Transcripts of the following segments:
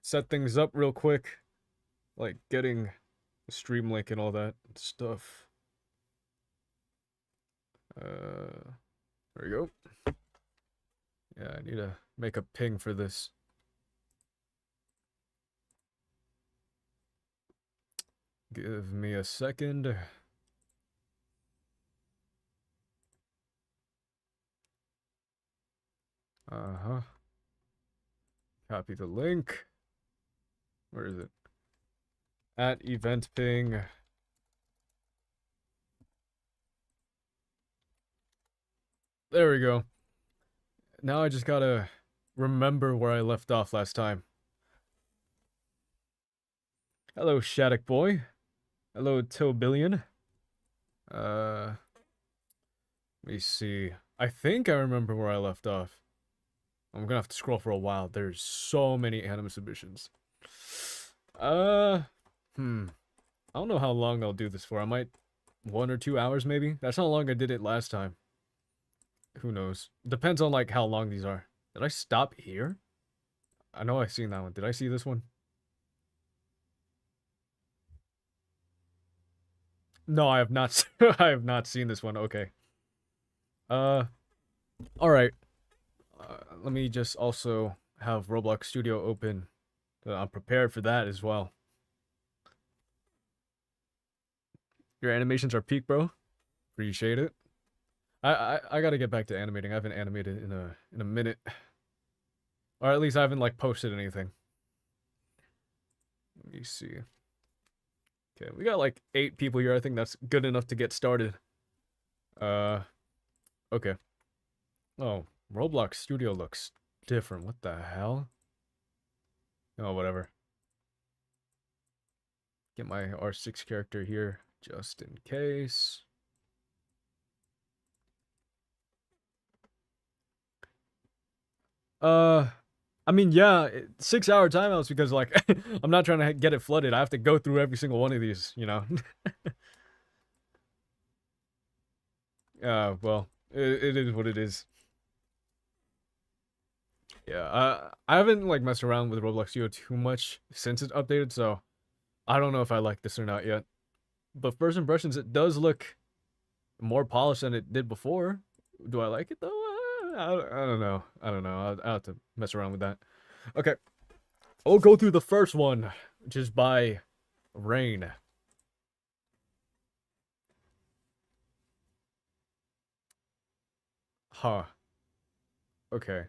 set things up real quick, like getting the stream link and all that stuff. There we go. Yeah, I need to make a ping for this. Give me a second. Uh-huh. Copy the link. Where is it? At event ping. There we go. Now I just gotta remember where I left off last time. Hello, Shattuck Boy. Hello, Tobillion. Let me see. I think I remember where I left off. I'm gonna have to scroll for a while. There's so many anime submissions. I don't know how long I'll do this for. I might 1 or 2 hours maybe. That's how long I did it last time. Who knows? Depends on like how long these are. Did I stop here? I know I've seen that one. Did I see this one? No, I have not. I have not seen this one. Okay. All right. Let me just also have Roblox Studio open. I'm prepared for that as well. Your animations are peak, bro. Appreciate it. I gotta get back to animating. I haven't animated in a minute, or at least I haven't like posted anything. Let me see. Okay, we got like 8 people here. I think that's good enough to get started. Okay. Oh, Roblox Studio looks different. What the hell? Oh, whatever. Get my R6 character here just in case. I mean, yeah, 6-hour timeouts because like I'm not trying to get it flooded. I have to go through every single one of these, you know. Well, it is what it is. Yeah, I haven't like messed around with Roblox Studio too much since it's updated, so I don't know if I like this or not yet. But first impressions, it does look more polished than it did before. Do I like it though? I don't know. I don't know. I'll have to mess around with that. Okay. I'll go through the first one, which is by Rain. Huh. Okay.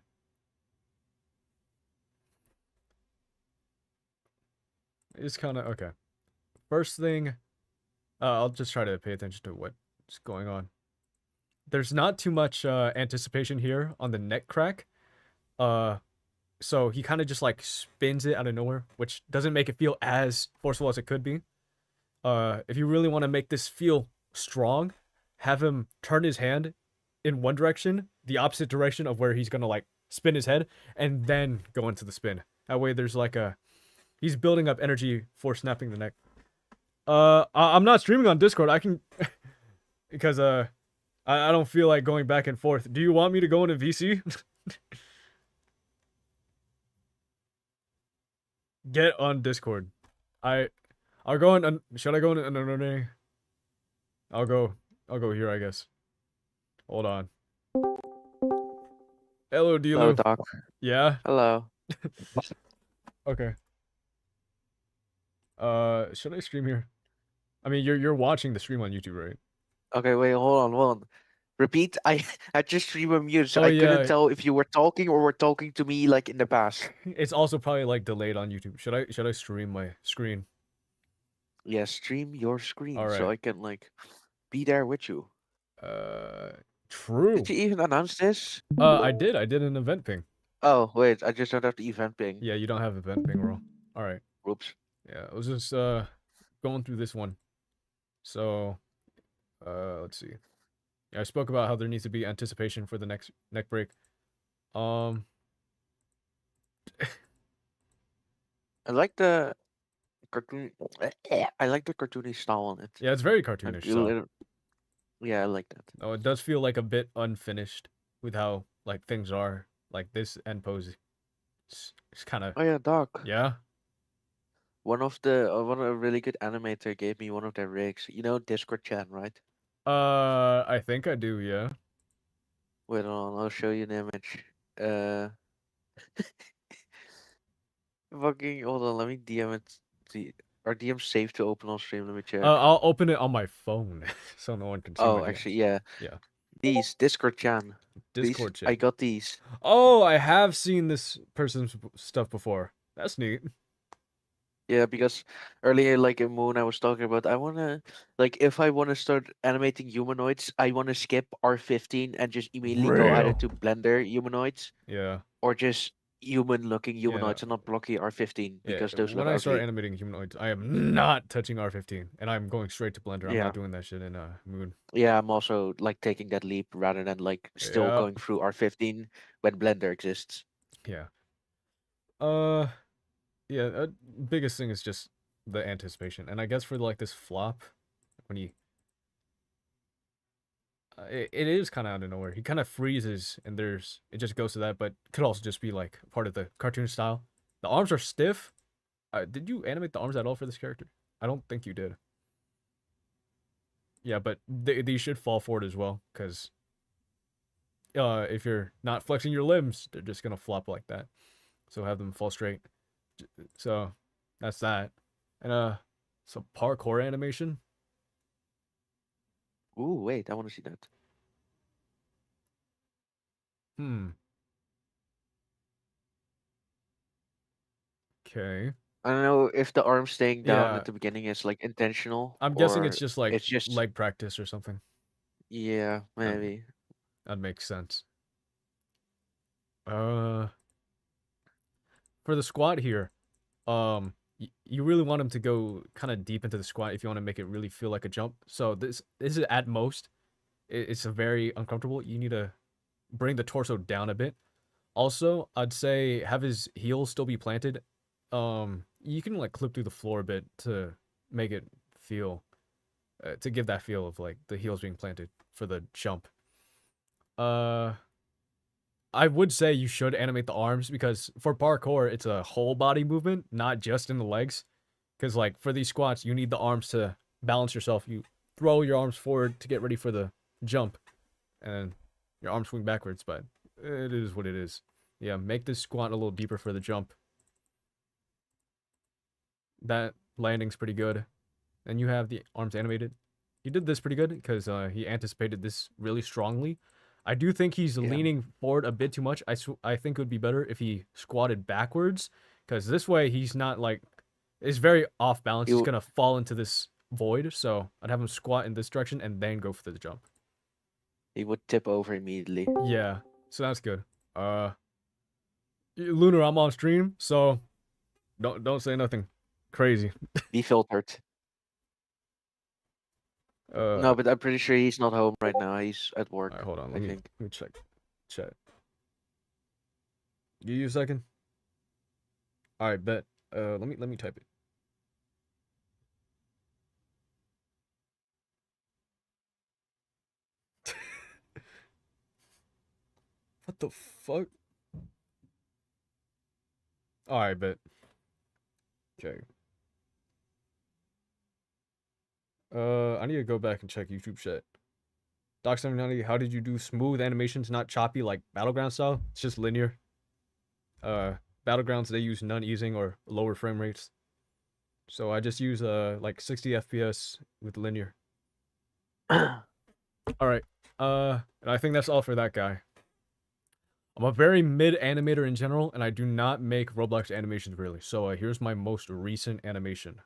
It's kind of okay. First thing, I'll just try to pay attention to what's going on. There's not too much anticipation here on the neck crack. So he kind of just like spins it out of nowhere, which doesn't make it feel as forceful as it could be. If you really want to make this feel strong, have him turn his hand in one direction, the opposite direction of where he's gonna like spin his head, and then go into the spin. That way there's like he's building up energy for snapping the neck. I'm not streaming on Discord. I can because I don't feel like going back and forth. Do you want me to go into VC? Get on Discord. I'll go in. Should I go in? No. I'll go here, I guess. Hold on. Hello, Dilo. Hello, Doc. Yeah. Hello. Okay. Should I stream here? I mean, you're watching the stream on YouTube, right? Okay, wait, hold on. Repeat. I just stream on mute, so Oh, I yeah. couldn't tell if you were talking or were talking to me like in the past. It's also probably like delayed on YouTube. Should I stream my screen? Yeah, stream your screen All so right. I can like be there with you. True. Did you even announce this? I did an event ping. Oh, wait, I just don't have the event ping. Yeah, you don't have event ping roll. All right. Oops. Yeah, I was just going through this one. So, let's see. Yeah, I spoke about how there needs to be anticipation for the next neck break. I like the cartoon. I like the cartoony style on it. Yeah, it's very Like, cartoonish. So. yeah, I like that. Oh, it does feel like a bit unfinished with how like things are. Like this end pose. It's kind of. Oh yeah, Doc. Yeah. one of a really good animator gave me one of their rigs. You know Discord chat, right? I think I do, yeah. Wait on, I'll show you an image. Uh, fucking hold on, let me DM it. Are DM safe to open on stream? Let me check. I'll open it on my phone so no one can see Oh, my actually, DMs. yeah. Yeah. These Discord chat. These Discord chat. I got these. Oh, I have seen this person's stuff before. That's neat. Yeah, because earlier, like in Moon, I was talking about I wanna like if I wanna start animating humanoids, I wanna skip R15 and just immediately go either Real. to Blender humanoids Yeah. or just human-looking Yeah. humanoids and not blocky R15 Yeah. because those When look I start ugly. animating humanoids, I am not touching R15 and I'm going straight to Blender. I'm Yeah, not doing that shit in Moon. yeah. I'm also like taking that leap rather than like still Yeah. going through R15 when Blender exists. Yeah. Uh yeah, biggest thing is just the anticipation. And I guess for like this flop when he it is kind of out of nowhere. He kind of freezes, and it just goes to that, but it could also just be like part of the cartoon style. The arms are stiff. Did you animate the arms at all for this character? I don't think you did. Yeah, but these should fall forward as well, because if you're not flexing your limbs, they're just gonna flop like that. So have them fall straight. So that's that. And some parkour animation. Ooh, wait, I want to see that. Hmm. Okay. I don't know if the arm staying down Yeah, at the beginning is like intentional I'm guessing it's or just like it's just leg practice or something. yeah, That maybe. that makes sense. Uh, for the squat here, you really want him to go kind of deep into the squat if you want to make it really feel like a jump. So this is at most, it's a very uncomfortable. You need to bring the torso down a bit. Also, I'd say have his heels still be planted. You can like clip through the floor a bit to make it feel, to give that feel of like the heels being planted for the jump. Uh, I would say you should animate the arms because for parkour, it's a whole body movement, not just in the legs. Because like for these squats, you need the arms to balance yourself. You throw your arms forward to get ready for the jump, and your arms swing backwards. But it is what it is. Yeah, make this squat a little deeper for the jump. That landing's pretty good. And you have the arms animated. He did this pretty good because he anticipated this really strongly. I do think he's Yeah. leaning forward a bit too much. I think it would be better if he squatted backwards because this way he's not like, it's very off balance. He's You gonna fall into this void. So I'd have him squat in this direction and then go for the jump. he would tip over immediately. Yeah, so that's good. Lunar, I'm on stream, so don't say nothing crazy. Be filtered. No, but I'm pretty sure he's not home right now. He's at work. All right, hold on. I Let me think. check chat. Give you a second. All right, bet. Let me type it. What the fuck? All right, bet. Okay. I need to go back and check YouTube chat. Doc790, how did you do smooth animations, not choppy like Battleground style? It's just linear. Battlegrounds, they use none easing or lower frame rates. So I just use like 60 FPS with linear. All right. And I think that's all for that guy. I'm a very mid animator in general, and I do not make Roblox animations really. So here's my most recent animation.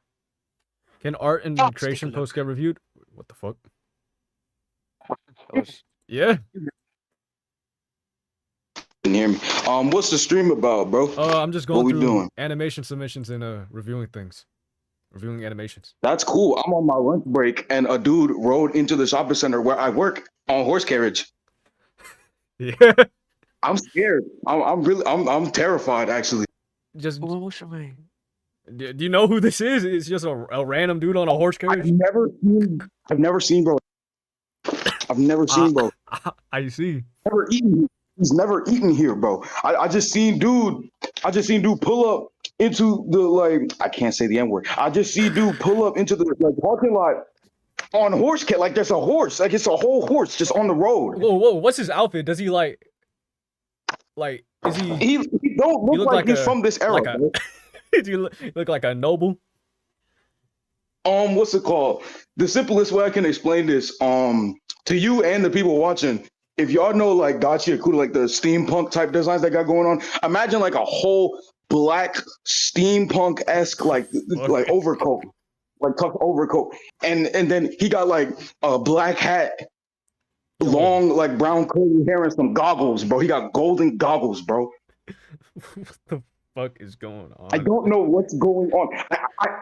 Can art and Let's take a creation look. posts get reviewed? What the fuck? That was- Yeah. Can hear me. What's the stream about, bro? I'm just going What we through doing? animation submissions and reviewing things, reviewing animations. That's cool. I'm on my lunch break, and a dude rode into the shopping center where I work on horse carriage. Yeah. I'm scared. I'm terrified actually. Just What was my? do you know who this is? It's just a random dude on a horse carriage. I've never seen bro. I've never seen bro. I see. Never eaten. He's never eaten here, bro. I just seen dude pull up into the like I can't say the N word. I just see dude pull up into the like parking lot on horse cat like there's a horse, like it's a whole horse just on the road. Whoa, what's his outfit? Does he like is He don't he look look like he's a from this era. like a bro. does he look like a noble? What's it called? The simplest way I can explain this, to you and the people watching, if y'all know like Dachi Akuda, like the steampunk type designs that got going on, imagine like a whole black steampunk-esque like Okay. overcoat, like tough overcoat. And then he got like a black hat, Yo. long like brown curly hair and some goggles, bro. He got golden goggles, bro. What the fuck is going on? I don't know what's going on.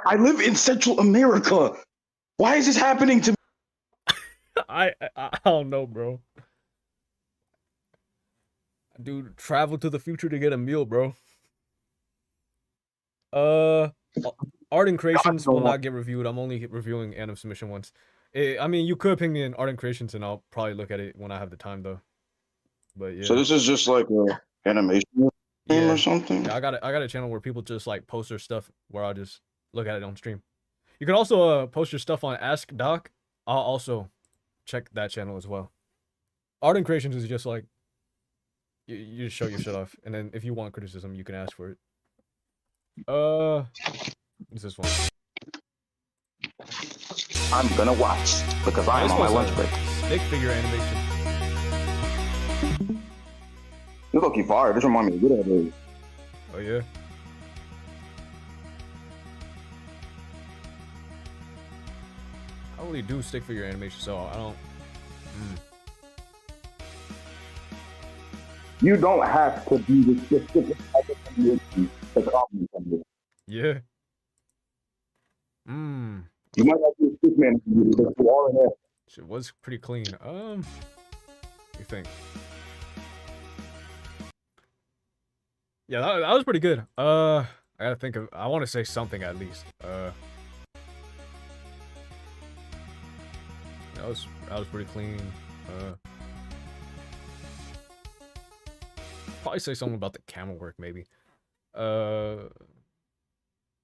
I live in Central America. Why is this happening to me? I don't know, bro. Dude, travel to the future to get a meal, bro. Art and Creations will not get reviewed. I'm only reviewing Anime Submission once. I mean, you could ping me in Art and Creations, and I'll probably look at it when I have the time, though. But yeah, So this is just like a animation game yeah. or something? Yeah, I got a channel where people just like post their stuff, where I'll just look at it on stream. You can also post your stuff on Ask Doc. I'll also check that channel as well. Art and Creations is just like you just show your shit off, and then if you want criticism, you can ask for it. What's this one? I'm gonna watch because I am This on my one's lunch a break. stick figure animation. This look fire. This remind me of good days. Oh yeah. I don't really do stick figure animation, so I don't. You don't have to be the specific type of animation to compliment somebody. Yeah. You might not be a stick man, but you are in there. Shit was pretty clean. What do you think? Yeah, that was pretty good. I gotta think of. I want to say something at least. That was pretty clean. Probably say something about the camera work, maybe.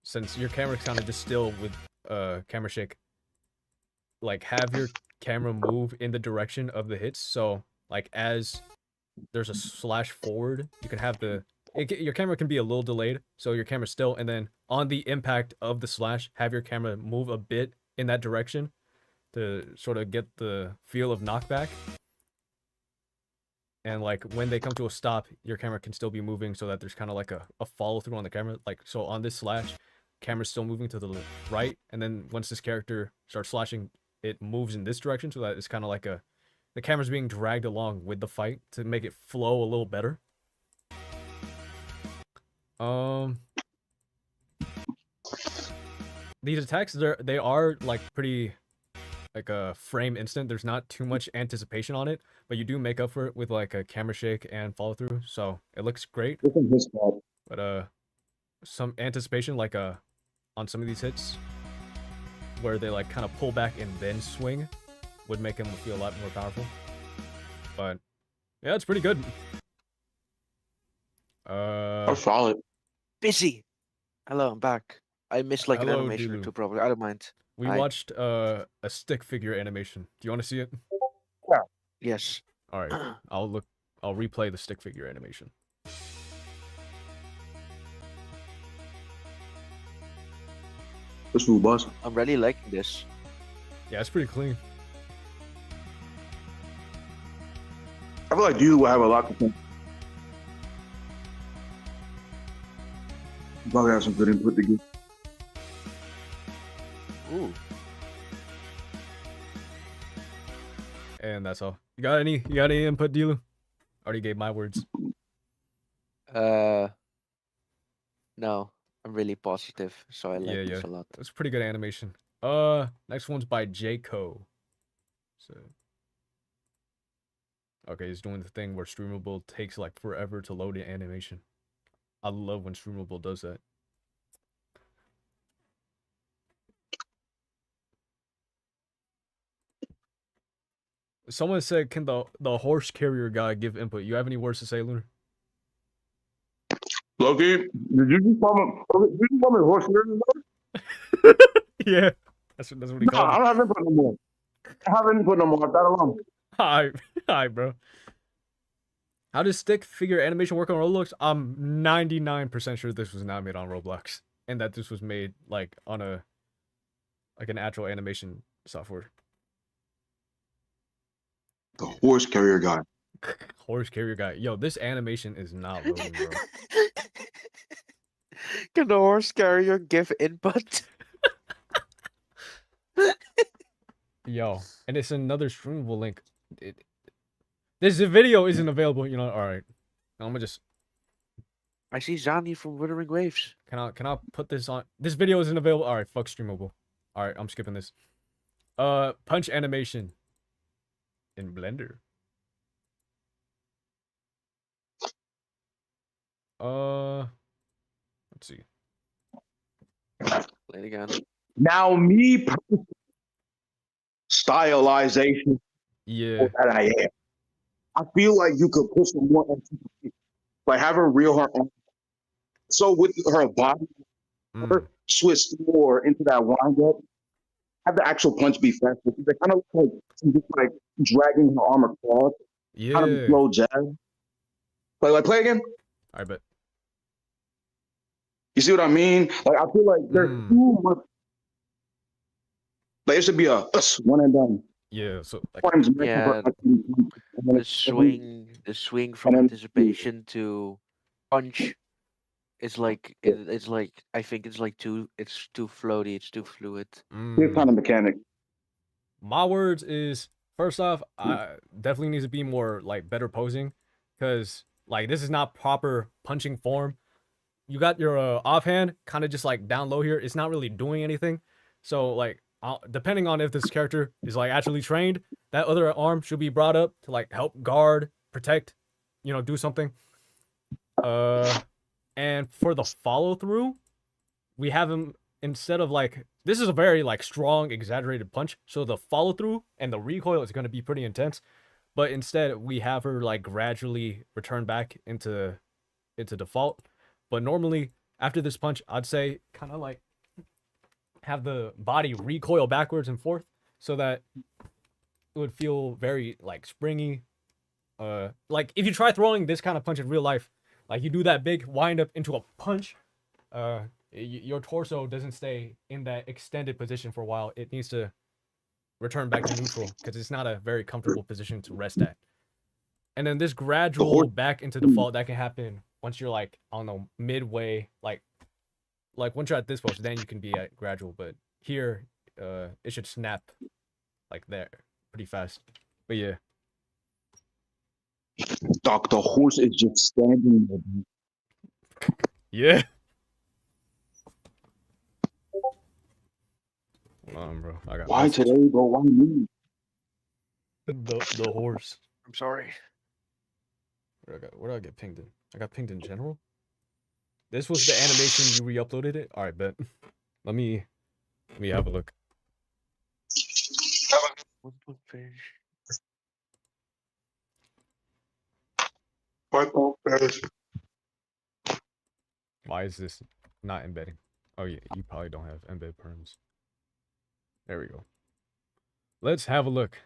Since your camera's kind of just still with camera shake, like have your camera move in the direction of the hits. So like as there's a slash forward, you can have your camera can be a little delayed, so your camera's still, and then on the impact of the slash, have your camera move a bit in that direction to sort of get the feel of knockback. And like when they come to a stop, your camera can still be moving so that there's kind of like a follow through on the camera. Like, so on this slash, camera's still moving to the right, and then once this character starts slashing, it moves in this direction, so that it's kind of like the camera's being dragged along with the fight to make it flow a little better. These attacks, they are like pretty like a frame instant. There's not too much anticipation on it, but you do make up for it with like a camera shake and follow through, so it looks great. This is his fault. But some anticipation like on some of these hits where they like kind of pull back and then swing would make them feel a lot more powerful. But yeah, it's pretty good. Solid. Busy. Hello, I'm back. I missed like an Hello, animation or Dulu. two, probably. I don't mind. We Hi. watched a stick figure animation. Do you want to see it? Yes. All right, I'll replay the stick figure animation. This food boss. I'm really liking this. Yeah, it's pretty clean. I feel like you will have a lot to think. You probably have some good input to give. Ooh. And that's all. You got any input, Dilu? Already gave my words. No. I'm really positive, so I like Yeah, this yeah. a lot. It's pretty good animation. Next one's by Jayco. So okay, he's doing the thing where Streamable takes like forever to load the animation. I love when Streamable does that. Someone said, "Can the horse carrier guy give input?" You have any words to say, Lunar? Loki, did you just call me? Did you call me horse? Yeah, that's what he No, called I me. don't have input no more. I have input no more. That alone. Hi, hi, bro. How does stick figure animation work on Roblox? I'm 99% sure this was not made on Roblox, and that this was made like on a like an actual animation software. The horse carrier guy. Horse carrier guy. Yo, this animation is not loading, bro. Can the horse carrier give input? Yo, and it's another streamable link. This video isn't available. You know. All right, I'm gonna just. I see Zani from Wuthering Waves. Can I put this on? This video isn't available. All right, fuck streamable. All right, I'm skipping this. Punch animation in Blender. Let's see. Play it again. Now, me, stylization Yeah. that I am. I feel like you could put some more, like have her reel her own. So with her body, Mm. switch more into that wind up. Have the actual punch be faster. They kind of like she's just like dragging her arm across, kind of Yeah. slow jab. Play again. I bet. You see what I mean? Like I feel like there's too much. Like it should be a one and done. Yeah. So like. Yeah. The swing from anticipation to punch. It's like it's like I think it's like too floaty. It's too fluid. Here's kind of mechanic. My words is first off, definitely needs to be more like better posing, because like this is not proper punching form. You got your offhand kind of just like down low here. It's not really doing anything. So like depending on if this character is like actually trained, that other arm should be brought up to like help guard, protect, you know, do something. And for the follow through, we have him instead of like this is a very like strong exaggerated punch, so the follow through and the recoil is going to be pretty intense, but instead we have her like gradually return back into default. But normally after this punch, I'd say kind of like have the body recoil backwards and forth so that it would feel very like springy. Like if you try throwing this kind of punch in real life, like you do that big wind up into a punch, your torso doesn't stay in that extended position for a while. It needs to return back to neutral because it's not a very comfortable position to rest at. And then this gradual back into default that can happen once you're like on the midway, like once you're at this post, then you can be at gradual. But here, it should snap like there pretty fast. But yeah. Doc, the horse is just standing there. Yeah. Hold on, bro. I got why today, bro? Why me? The horse. I'm sorry. Where did I get pinged in? I got pinged in general. This was the animation you re-uploaded it. All right, bet. Let me have a look. Why is this not embedding? Oh yeah, you probably don't have embed perms. There we go. Let's have a look.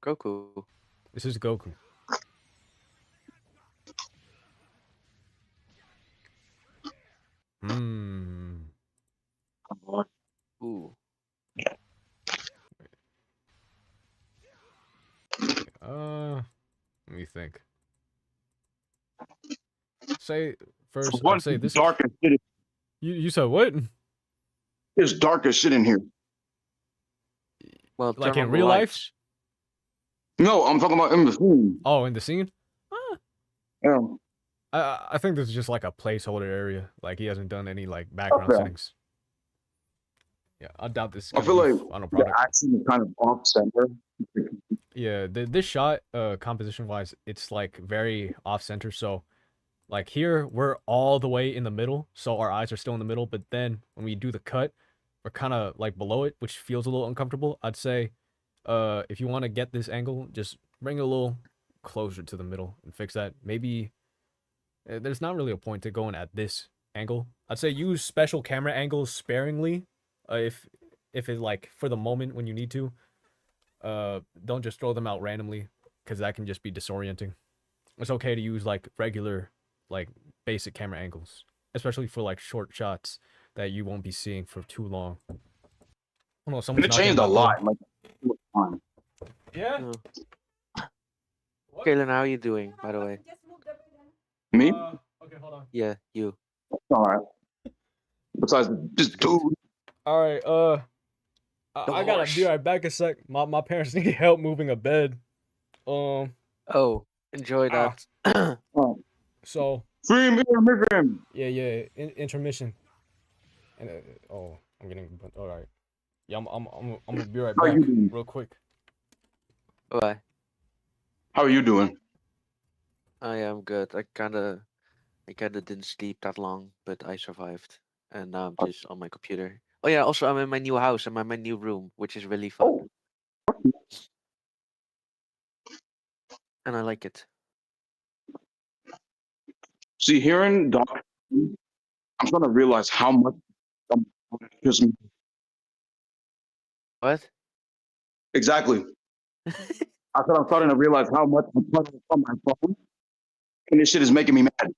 Goku. This is Goku. Ooh. Let me think. Say first. I'll say this. Dark as shit. You said what? It's dark as shit in here. Well, like in real life? No, I'm talking about in the scene. Oh, in the scene? Yeah. I think this is just like a placeholder area. Like he hasn't done any like background settings. Yeah, I doubt this. I feel like final product. The action is kind of off center. Yeah, this shot, composition wise, it's like very off center. So, like here, we're all the way in the middle, so our eyes are still in the middle. But then when we do the cut, we're kind of like below it, which feels a little uncomfortable. I'd say, if you want to get this angle, just bring it a little closer to the middle and fix that. Maybe there's not really a point to going at this angle. I'd say use special camera angles sparingly, if it like for the moment when you need to. Don't just throw them out randomly, because that can just be disorienting. It's okay to use like regular, like basic camera angles, especially for like short shots that you won't be seeing for too long. Oh no, And someone's it knocking changed on a my door. lot. Like, it was fun. Yeah. Oh. What? Kaylin, how are you doing, by the way? Me? Okay, hold on. Yeah, you. All right. Besides, just dude. All right. The I gotta horse. be right back a sec. My parents need help moving a bed. Oh, enjoy Ah. that. So Free him. yeah. Intermission. And oh, I'm getting. All right. Yeah, I'm gonna be right How back you doing? real quick. Bye. How are you doing? I am good. I kinda didn't sleep that long, but I survived. And now I'm just on my computer. Oh yeah, also I'm in my new house. I'm in my new room, which is really fun. Oh. And I like it. See, hearing Doc, I'm starting to realize how much gives me. What? Exactly. I said I'm starting to realize how much I'm playing on my phone, and this shit is making me mad.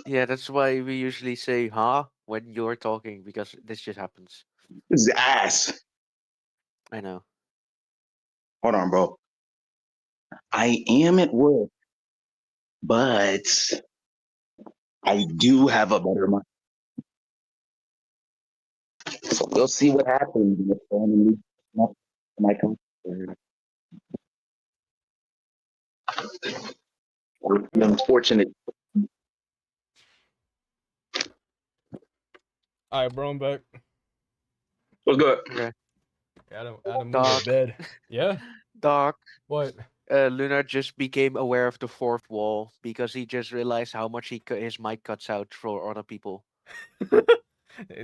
Yeah, that's why we usually say huh when you're talking, because this just happens. This is ass. I know. Hold on, bro. I am at work, but I do have a better mind. So we'll see what happens with my computer. Unfortunate. All right, bro, I'm back. What's good? Okay. I don't move Doc. the bed. Yeah. Doc. What? Lunar just became aware of the fourth wall because he just realized how much his mic cuts out for other people.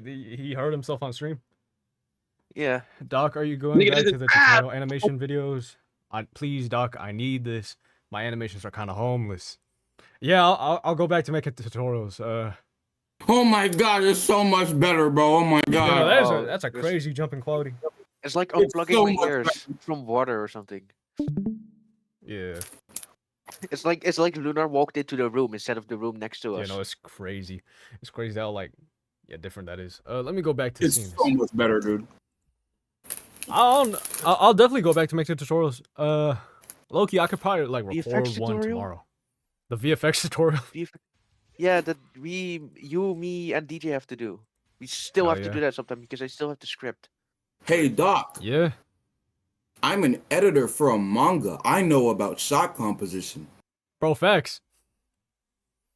He hurt himself on stream. Yeah. Doc, are you going Nigga, back this to is the bad. tutorial animation videos? Please, Doc, I need this. My animations are kind of homeless. Yeah, I'll go back to making tutorials. Oh my god, it's so much better, bro. Oh my No, god. that's a this- crazy jump in quality. It's like It's unplugging so my much ears from water or something. Yeah, It's like Lunar walked into the room instead of the room next to you us. know, it's crazy. It's crazy how like, yeah, different that is. Let me go back to It's seeing so this. much better, dude. I'll definitely go back to making tutorials. Loki, I could probably like VFX record one tutorial? tomorrow. The VFX tutorial. Yeah, that you, me, and DJ have to do. We still Hell have to yeah. do that sometime because I still have the script. Hey, Doc, Yeah. I'm an editor for a manga. I know about shot composition. Bro, facts.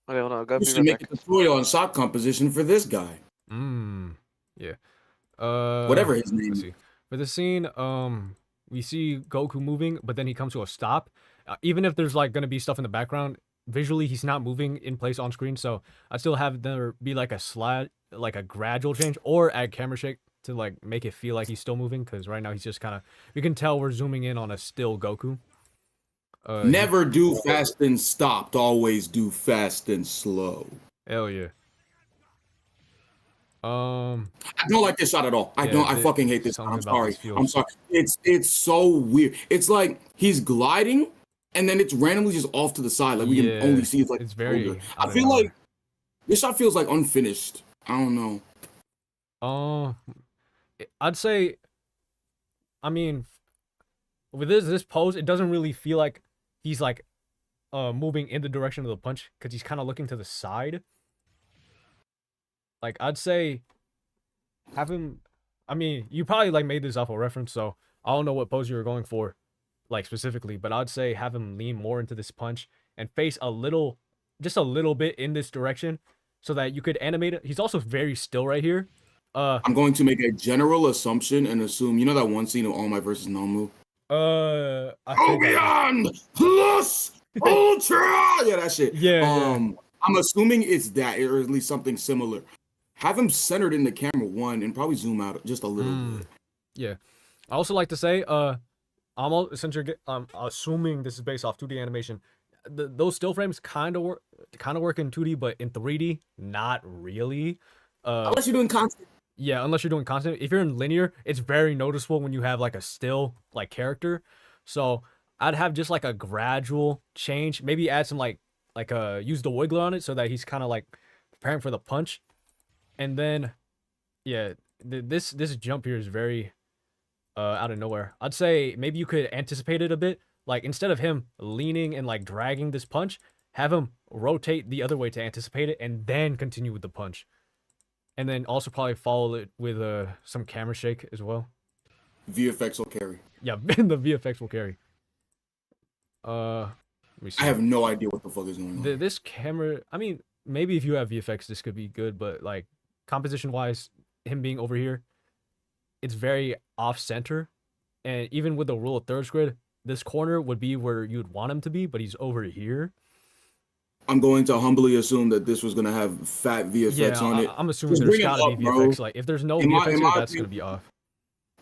Okay, hold on. I'll go You be should right make back. a tutorial on shot composition for this guy. Yeah. Whatever his name Let's is. see. For the scene, we see Goku moving, but then he comes to a stop. Even if there's like gonna be stuff in the background, visually he's not moving in place on screen. So I still have there be like a slide, like a gradual change, or add camera shake to like make it feel like he's still moving. Because right now he's just kind of, you can tell we're zooming in on a still Goku. Never do fast and stopped. Always do fast and slow. Hell yeah. I don't like this shot at all. I Yeah, don't. I fucking hate this shot. something I'm about sorry. this feels- I'm sorry. It's so weird. It's like he's gliding, and then it's randomly just off to the side. Like we Yeah, can only see it's like it's very shoulder. out I of feel nowhere. like this shot feels like unfinished. I don't know. I'd say, I mean, with this pose, it doesn't really feel like he's like moving in the direction of the punch, because he's kind of looking to the side. Like, I'd say have him, I mean, you probably like made this off a reference, so I don't know what pose you were going for like specifically, but I'd say have him lean more into this punch and face a little, just a little bit in this direction, so that you could animate it. He's also very still right here. I'm going to make a general assumption and assume, you know that one scene of All Might versus Nomu? I think Beyond plus ultra. Yeah, that shit. Yeah, I'm assuming it's that, or at least something similar. Have him centered in the camera one, and probably zoom out just a little bit. Yeah. I also like to say, since I'm assuming this is based off 2D animation, those still frames kind of work in 2D, but in 3D, not really. Unless you're doing constant. Yeah, unless you're doing constant. If you're in linear, it's very noticeable when you have like a still like character. So I'd have just like a gradual change. Maybe add some use the wiggler on it so that he's kind of like preparing for the punch. And then, yeah, this jump here is very out of nowhere. I'd say maybe you could anticipate it a bit. Like instead of him leaning and like dragging this punch, have him rotate the other way to anticipate it and then continue with the punch. And then also probably follow it with some camera shake as well. VFX will carry. Yeah, the VFX will carry. Let me see. I have no idea what the fuck is going on. This camera, I mean, maybe if you have VFX, this could be good, but like composition wise, him being over here, it's very off center. And even with the rule of thirds grid, this corner would be where you'd want him to be, but he's over here. I'm going to humbly assume that this was gonna have fat VFX on it. I'm assuming Just there's bring it gotta up, be bro. VFX. Like if there's no In my- VFX in here, my that's gonna opinion- be off.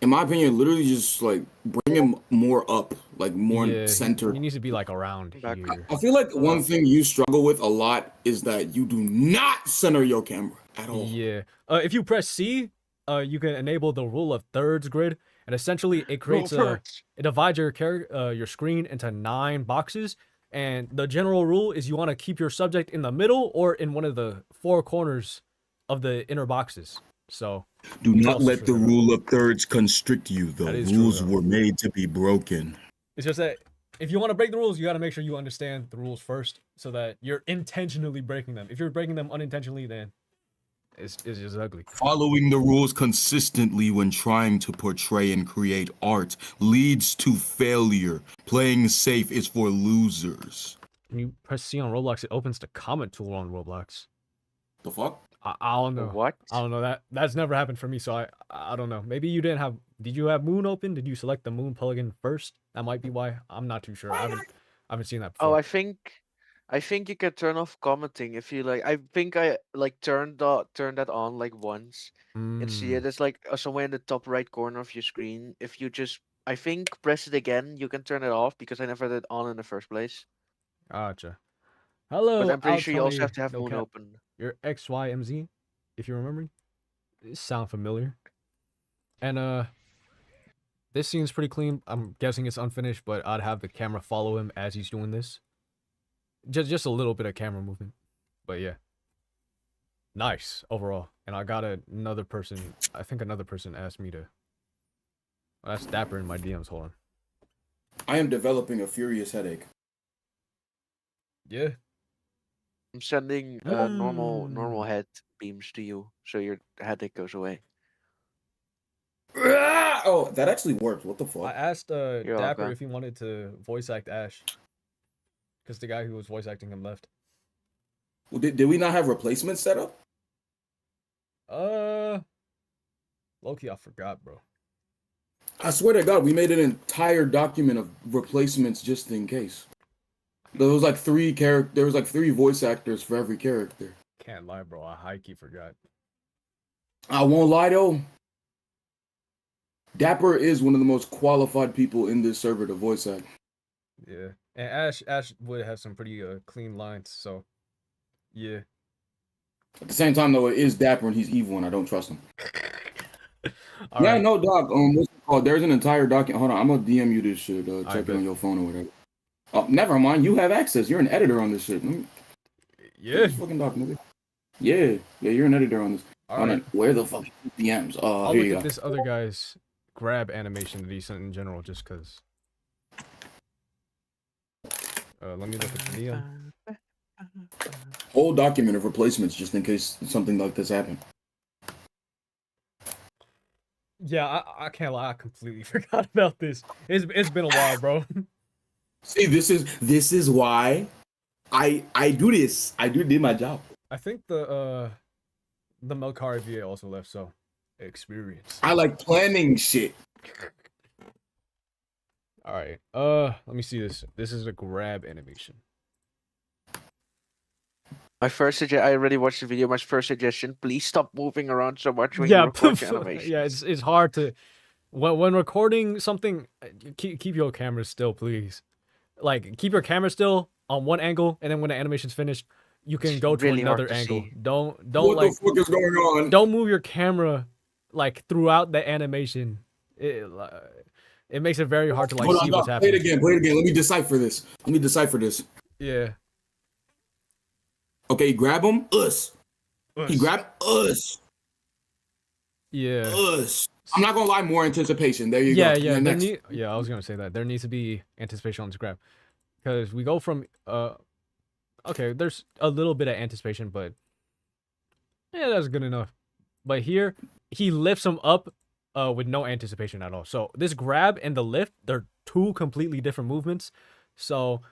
In my opinion, literally just like bring him more up, like more Yeah, centered. he needs to be like around Back- here. I feel like one thing you struggle with a lot is that you do not center your camera at all. Yeah. If you press C, you can enable the rule of thirds grid, and essentially it creates it divides your screen into 9 boxes. And the general rule is you want to keep your subject in the middle or in one of the 4 corners of the inner boxes. So Do It's not also let the true. rule of thirds constrict you. The That is true, rules though. were made to be broken. it's just that if you want to break the rules, you got to make sure you understand the rules first, so that you're intentionally breaking them. If you're breaking them unintentionally, then it's just ugly. Following the rules consistently when trying to portray and create art leads to failure. Playing safe is for losers. When you press C on Roblox, it opens the comment tool on Roblox. The fuck? I don't The know. what? I don't know. That's never happened for me, so I don't know. Maybe you didn't have. Did you have Moon open? Did you select the Moon plugin first? That might be why. I'm not too sure. I haven't seen that Oh, before. I think you can turn off commenting if you like. I think I like turned that on like once and see Mm, it. It's like somewhere in the top right corner of your screen. If you just, I think, press it again, you can turn it off because I never did it on in the first place. Gotcha. Hello. But I'm pretty sure you also Altony, have to have no Moon cap. open. Your XYMZ, if you remember. It sound familiar. And this scene's pretty clean. I'm guessing it's unfinished, but I'd have the camera follow him as he's doing this. Just a little bit of camera movement. But yeah. Nice overall. And I got another person. I think another person asked me to. Oh, that's Dapper in my DMs. Hold on. I am developing a furious headache. Yeah. I'm sending normal head beams to you so your headache goes away. Oh, that actually worked. What the I fuck? asked You're Dapper welcome. if he wanted to voice act Ash. Because the guy who was voice acting him left. Well, did we not have replacements set up? Loki, I forgot, bro. I swear to God, we made an entire document of replacements just in case. There was like 3 There was like 3 voice actors for every character. Can't lie, bro. I high key forgot. I won't lie though. Dapper is one of the most qualified people in this server to voice act. Yeah, and Ash would have some pretty clean lines. So, yeah. At the same time, though, it is Dapper and he's evil, and I don't trust him. All Yeah, right. no, dog. What's it called? There's an entire document. Hold on, I'm gonna DM you this shit. Check it bet. on your phone or whatever. Oh, never mind. You have access. You're an editor on this shit. Let me- Yeah. This fucking doc, nigga. Yeah, you're an editor on this. All Hold right. on, where the fuck is the DMs? I'll Here look you at go. this other guy's grab animation that he sent in general, just cause. Let me look at the DM. Whole document of replacements just in case something like this happened. Yeah, I can't lie. I completely forgot about this. It's been a while, bro. See, this is why I do this. I did my job. I think the Melkari VA also left, so experience. I like planning shit. All right. Let me see this. This is a grab animation. I already watched the video. My first suggestion: please stop moving around so much when you record your animation. yeah. It's hard to when recording something. Keep your camera still, please. Like keep your camera still on one angle, and then when the animation's finished, you can go to really hard another to angle. see. Don't What like the fuck is going on? don't move your camera like throughout the animation. It makes it very hard to like Hold see on, what's play it happening. again. Play it again. Let me decipher this. Yeah. Okay, grab him. Us. He Us. grabbed us. Yeah. Us. I'm not gonna lie. More anticipation. There you Yeah, go. yeah. The There next. yeah, I was gonna say that there needs to be anticipation on this grab, because we go from okay, there's a little bit of anticipation, but yeah, that's good enough. But here, he lifts him up with no anticipation at all. So this grab and the lift, they're two completely different movements. So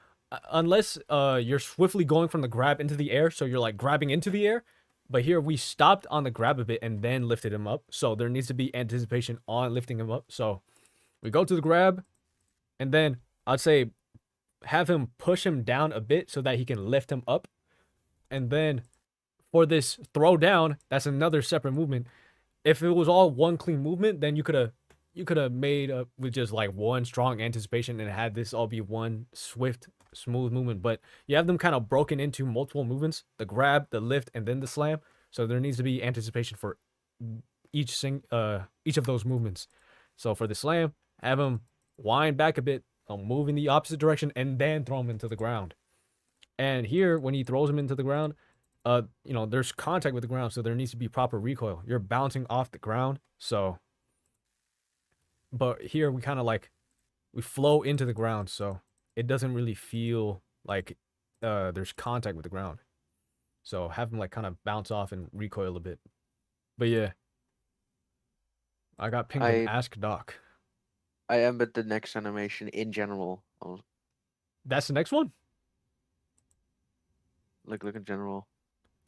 unless you're swiftly going from the grab into the air, so you're like grabbing into the air, but here we stopped on the grab a bit and then lifted him up. So there needs to be anticipation on lifting him up. So we go to the grab, and then I'd say have him push him down a bit so that he can lift him up. And then for this throw down, that's another separate movement. If it was all one clean movement, then you could have made up with just like one strong anticipation and had this all be one swift, smooth movement. But you have them kind of broken into multiple movements: the grab, the lift, and then the slam. So there needs to be anticipation for each of those movements. So for the slam, have him wind back a bit, move in the opposite direction, and then throw him into the ground. And here, when he throws him into the ground, there's contact with the ground, so there needs to be proper recoil. You're bouncing off the ground, so. But here we kind of like, we flow into the ground, so it doesn't really feel like there's contact with the ground. So have him like kind of bounce off and recoil a bit. But yeah, I got pinged in Ask Doc. I am at the next animation in general. That's the next one? Look in general.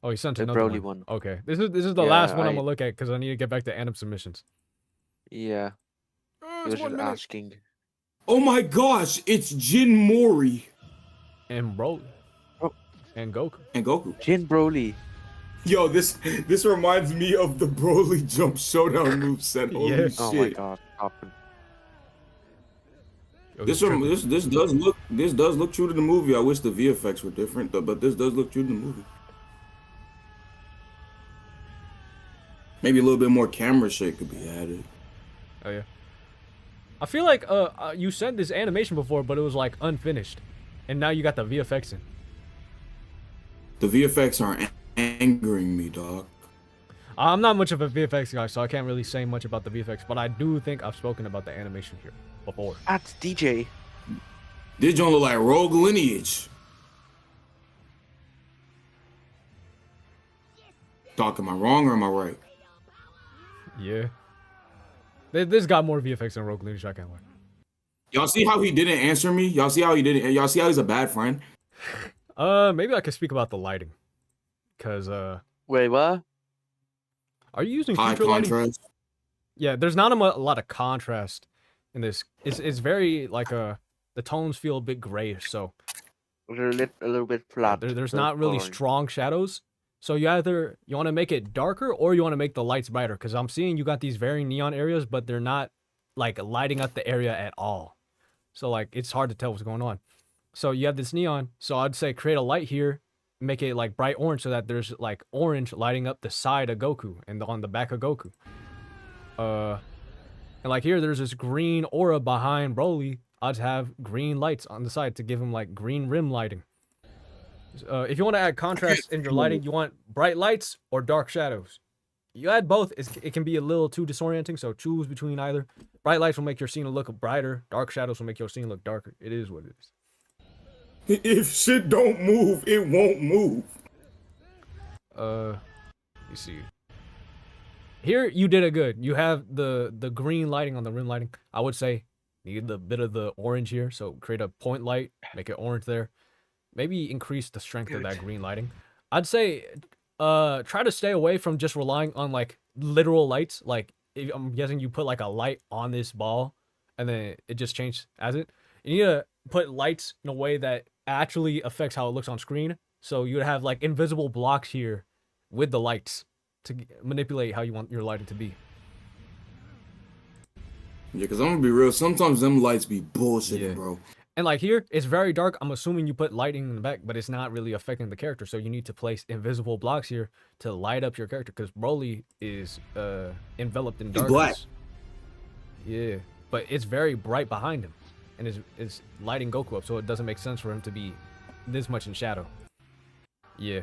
Oh, he sent The another Broly one. one. Okay, this is the Yeah, last one I'm gonna look at because I need to get back to anim submissions. Yeah, he was just asking. Oh my gosh! It's Jin Mori And Broly. Oh. And Goku. and Goku. Jin Broly. Yo, this reminds me of the Broly Jump Showdown moveset. Holy Yeah. shit! Oh my god, stop it. Yo, This he's tripping. this does look true to the movie. I wish the VFX were different, but this does look true to the movie. Maybe a little bit more camera shake could be added. Oh yeah. I feel like you sent this animation before, but it was like unfinished, and now you got the VFX in. The VFX are angering me, dog. I'm not much of a VFX guy, so I can't really say much about the VFX, but I do think I've spoken about the animation here before. That's DJ. This joint look like Rogue Lineage. Doc, am I wrong or am I right? Yeah. This got more VFX than Rogue Lineage, I can't lie. Y'all see how he didn't answer me? Y'all see how he's a bad friend? Maybe I could speak about the lighting. Cause Wait, what? are you using High future lighting? contrast. Yeah, there's not a lot of contrast in this. It's very like the tones feel a bit grayish, so They're a little bit flat. there's they're not really coloring. strong shadows. So you want to make it darker or you want to make the lights brighter, because I'm seeing you got these very neon areas, but they're not like lighting up the area at all. So like it's hard to tell what's going on. So you have this neon. So I'd say create a light here, make it like bright orange so that there's like orange lighting up the side of Goku and on the back of Goku. And like here, there's this green aura behind Broly. I'd have green lights on the side to give him like green rim lighting. If you want to add contrast in your lighting, you want bright lights or dark shadows. You add both, it can be a little too disorienting, so choose between either. Bright lights will make your scene look brighter. Dark shadows will make your scene look darker. It is what it is. If shit don't move, it won't move. Let me see. Here you did it good. You have the green lighting on the rim lighting. I would say need a bit of the orange here, so create a point light, make it orange there. Maybe increase the strength of that green lighting. I'd say try to stay away from just relying on like literal lights. Like if, I'm guessing you put like a light on this ball and then it just changed as it. You need to put lights in a way that actually affects how it looks on screen. So you would have like invisible blocks here with the lights to manipulate how you want your lighting to be. Yeah, because I'm gonna be real. Sometimes them lights be bullshitting, Yeah. bro. And like here, it's very dark. I'm assuming you put lighting in the back, but it's not really affecting the character. So you need to place invisible blocks here to light up your character because Broly is enveloped in He's darkness. black. Yeah, but it's very bright behind him, and is lighting Goku up, so it doesn't make sense for him to be this much in shadow. Yeah.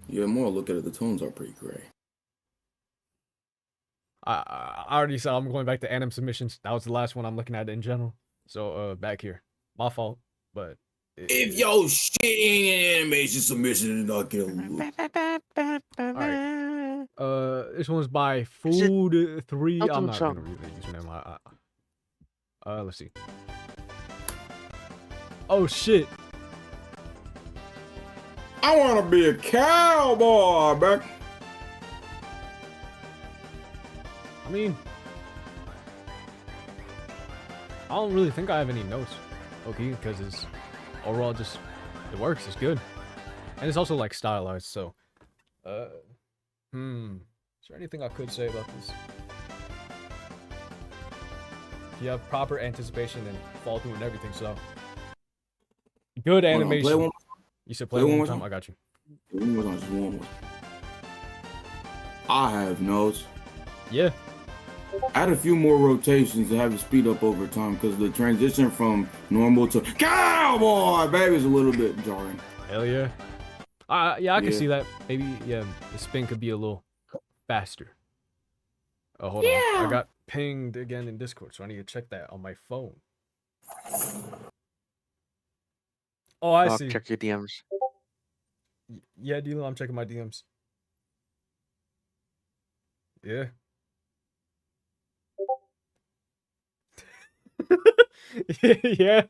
Yeah, more I look at it, the tones are pretty gray. I already said I'm going back to anime submissions. That was the last one I'm looking at in general. So back here. My fault, but If your shit ain't an animation submission, then I'll get a look. this one's by Food 3. I'm Ultimate not Song? gonna read the username. Let's see. Oh shit. I wanna be a cowboy, back. I mean, I don't really think I have any notes, okay, because it's overall just it works. It's good, and it's also like stylized. So, is there anything I could say about this? You have proper anticipation and fall through and everything. So, good Hold on, animation. play one. You said play one more time. I got you. One more time, just one more. I have notes. Yeah. Add a few more rotations to have it speed up over time because the transition from normal to cowboy baby is a little bit jarring. Hell yeah. Yeah, I can Yeah. see that. Maybe, yeah, the spin could be a little faster. Oh, hold on. I got pinged again in Discord, so I need to check that on my phone. Oh, I see. Check your DMs. Yeah, Dylan, I'm checking my DMs. Yeah. Yeah.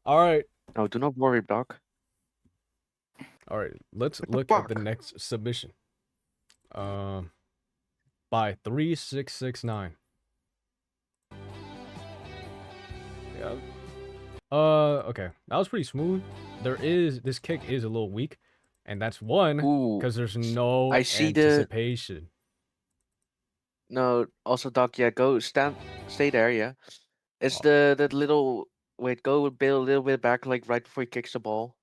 All right. No, do not worry, Doc. All right. Let's the look at the fuck? next submission. By 3669. Yeah. Okay. That was pretty smooth. This kick is a little weak, and that's one Ooh. because there's no I see the- anticipation. No, also Doc, yeah, stay there, yeah. It's Oh. the little wait, go a little bit back, like right before he kicks the ball.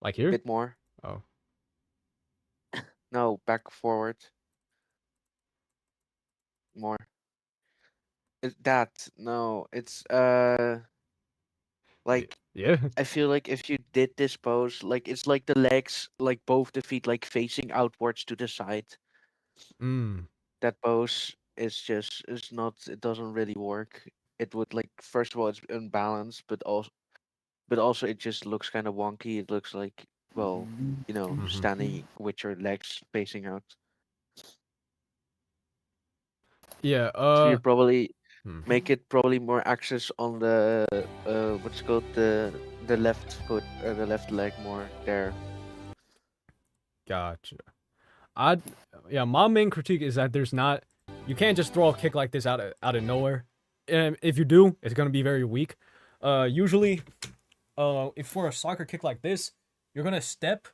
Like A here? bit more. Oh. No, back forward. More. It's like Yeah. I feel like if you did this pose, like it's like the legs, like both the feet like facing outwards to the side. That pose is not, it doesn't really work. It would, like, first of all it's unbalanced, but also it just looks kind of wonky. It looks like, well, Mhm. standing with your legs facing out. Yeah. So you probably hmm. make it probably more access on the what's it called, the left foot or the left leg more there. Gotcha. My main critique is that you can't just throw a kick like this out of nowhere. And if you do, it's gonna be very weak. Usually, if for a soccer kick like this, you're gonna step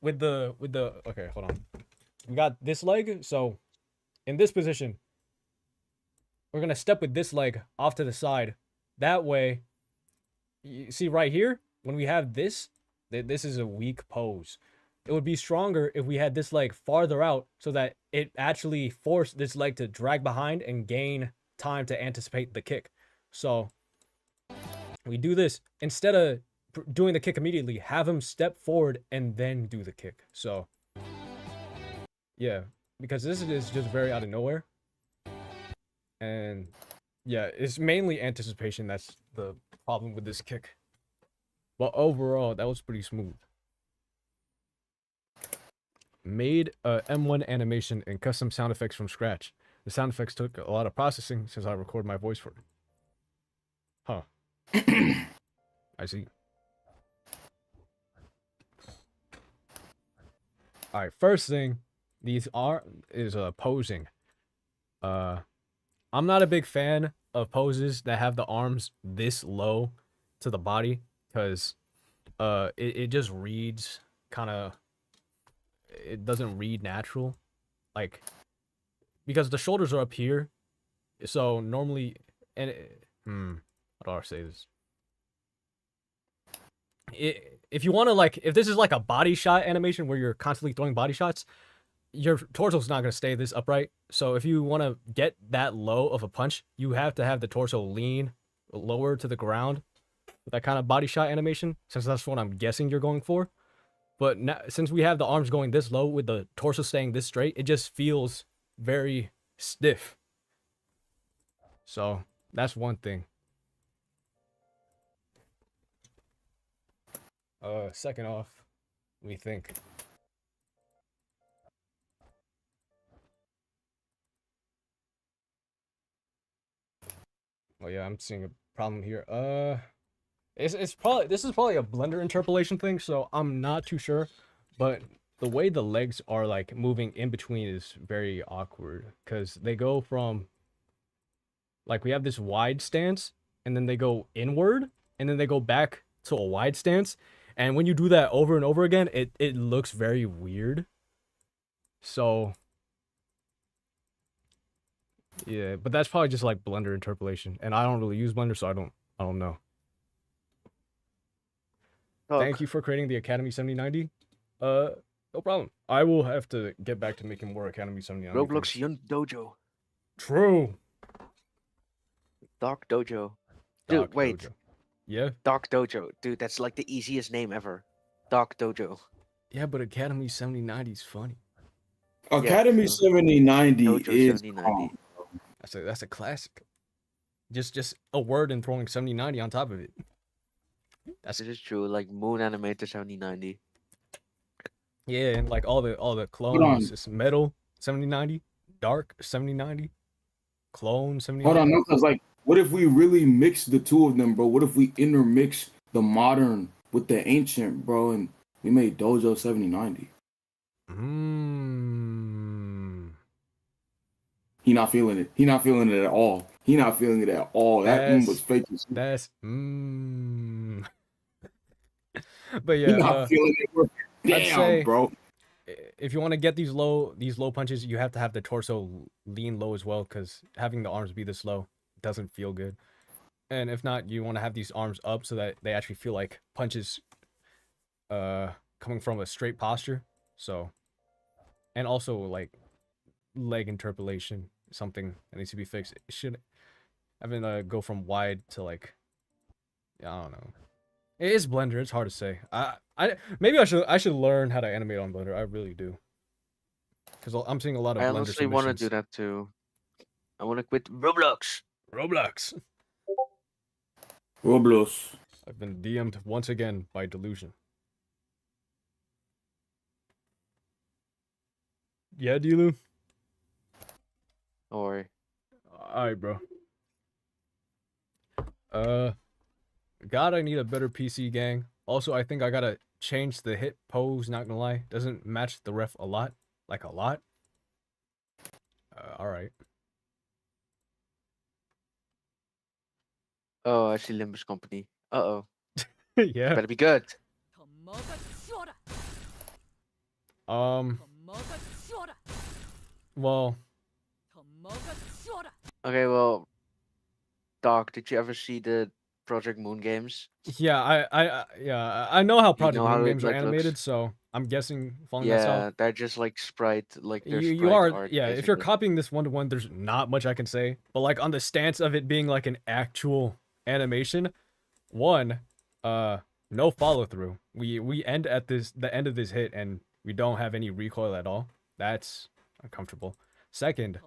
with the okay, hold on. We got this leg, so in this position, we're gonna step with this leg off to the side. That way, you see right here, when we have this is a weak pose. It would be stronger if we had this leg farther out so that it actually forced this leg to drag behind and gain time to anticipate the kick. So we do this instead of doing the kick immediately, have him step forward and then do the kick. So yeah, because this is just very out of nowhere. And yeah, it's mainly anticipation that's the problem with this kick. But overall, that was pretty smooth. Made a M1 animation and custom sound effects from scratch. The sound effects took a lot of processing since I record my voice for it. Huh. I see. Alright, first thing, is posing. I'm not a big fan of poses that have the arms this low to the body, because it just reads kind of, it doesn't read natural, like, because the shoulders are up here, So normally, and how do I say this? If you want to like, if this is like a body shot animation where you're constantly throwing body shots, your torso's not gonna stay this upright. So if you want to get that low of a punch, you have to have the torso lean lower to the ground with that kind of body shot animation, since that's what I'm guessing you're going for. But now, since we have the arms going this low with the torso staying this straight, it just feels very stiff. So that's one thing. Second off, let me think. Oh yeah, I'm seeing a problem here. It's probably, this is probably a Blender interpolation thing, so I'm not too sure. But the way the legs are like moving in between is very awkward, because they go from, like, we have this wide stance, and then they go inward, and then they go back to a wide stance. And when you do that over and over again, it looks very weird. So yeah, but that's probably just like Blender interpolation, and I don't really use Blender, so I don't know. Thank you for creating the Academy 7090. No problem. I will have to get back to making more Academy 7090. Roblox Yun Dojo. True. Doc Dojo. Dude, Doc wait. Dojo. Yeah. Doc Dojo. Dude, that's like the easiest name ever. Doc Dojo. Yeah, but Academy 7090 is funny. Academy true. 7090 Dojo is 7090. calm. That's a classic. Just a word and throwing 7090 on top of it. This is true. Like Moon Animator 7090. Yeah, and like all the on. clones, it's Metal 7090, Dark 7090, Clone 7090. Hold on, no, because like, what if we really mix the two of them, bro? What if we intermix the modern with the ancient, bro, and we made Dojo 7090? He not feeling it. He not feeling it at all. He not feeling it at all. That was fake. That's But yeah, He not feeling it. I'd Damn, say, bro. if you want to get these low punches, you have to have the torso lean low as well, because having the arms be this low doesn't feel good. And if not, you want to have these arms up so that they actually feel like punches coming from a straight posture. So, and also like leg interpolation, something that needs to be fixed. It should having go from wide to like, yeah, I don't know. It is Blender. It's hard to say. Maybe I should learn how to animate on Blender. I really do, because I'm seeing a lot of I Blender honestly want to submissions. do that too. I want to quit Roblox. Roblox. Roblox. I've been DM'd once again by Delusion. Yeah, Delu? Or Alright, bro. God, I need a better PC, gang. Also, I think I gotta change the hit pose, not gonna lie. Doesn't match the ref a lot. Like, a lot. Alright. oh, I see Limbus Company. Uh-oh. Yeah. Better be good. Well, Okay, well, Doc, did you ever see the Project Moon games? yeah, I know how Project know how Moon it, games are like, looks? animated, so I'm guessing following that style. Yeah, they're just like sprite, like they're You sprite are, art, yeah, if you're basically. copying this one-to-one, there's not much I can say. But like on the stance of it being like an actual animation, one, no follow-through. We end at the end of this hit and we don't have any recoil at all. That's uncomfortable. Second,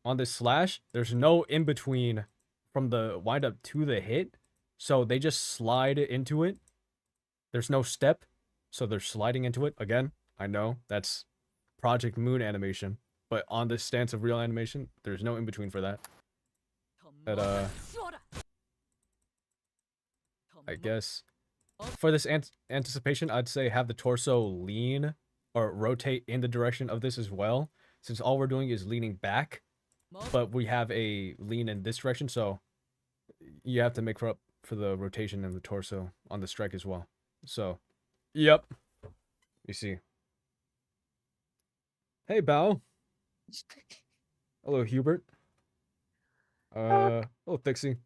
on this slash, there's no in-between from the wind-up to the hit, so they just slide into it. There's no step, so they're sliding into it. Again, I know that's Project Moon animation, but on this stance of real animation, there's no in-between for that. But I guess for this anticipation, I'd say have the torso lean or rotate in the direction of this as well, since all we're doing is leaning back, but we have a lean in this direction, so you have to make up for the rotation in the torso on the strike as well. So, yep. You see. Hey, Bao. Hello, Hubert. Oh, Thixie.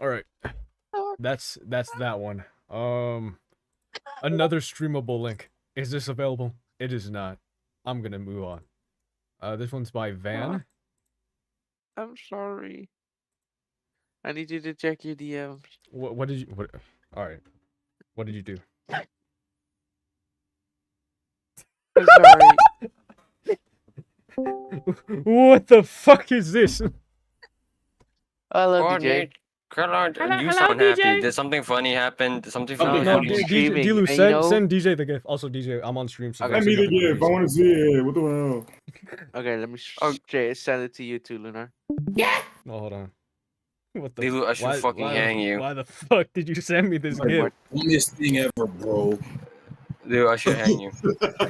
All right, that's that one. Another streamable link. Is this available? It is not. I'm gonna move on. This one's by Van. I'm sorry. I need you to check your DMs. What did you? What? All right. What did you do? I'm sorry. What the fuck is this? I love Oh, DJ. dude, Hello, Hello, you hello, sound happy. DJ. Did something funny happen? Did something Something funny No, funny happen? I'm streaming, Dilu, and you know- send DJ the gift. Also, DJ, I'm on stream. So Okay. don't Send me say the nothing gift. I crazy. want to see it. What the hell? Okay, let me Oh. send it to you too, Lunar. No, hold on. What the? Dilu, I should fucking hang you. Why the fuck did you send me this Like, gift? Funniest thing ever, bro. Dude, I should hang you.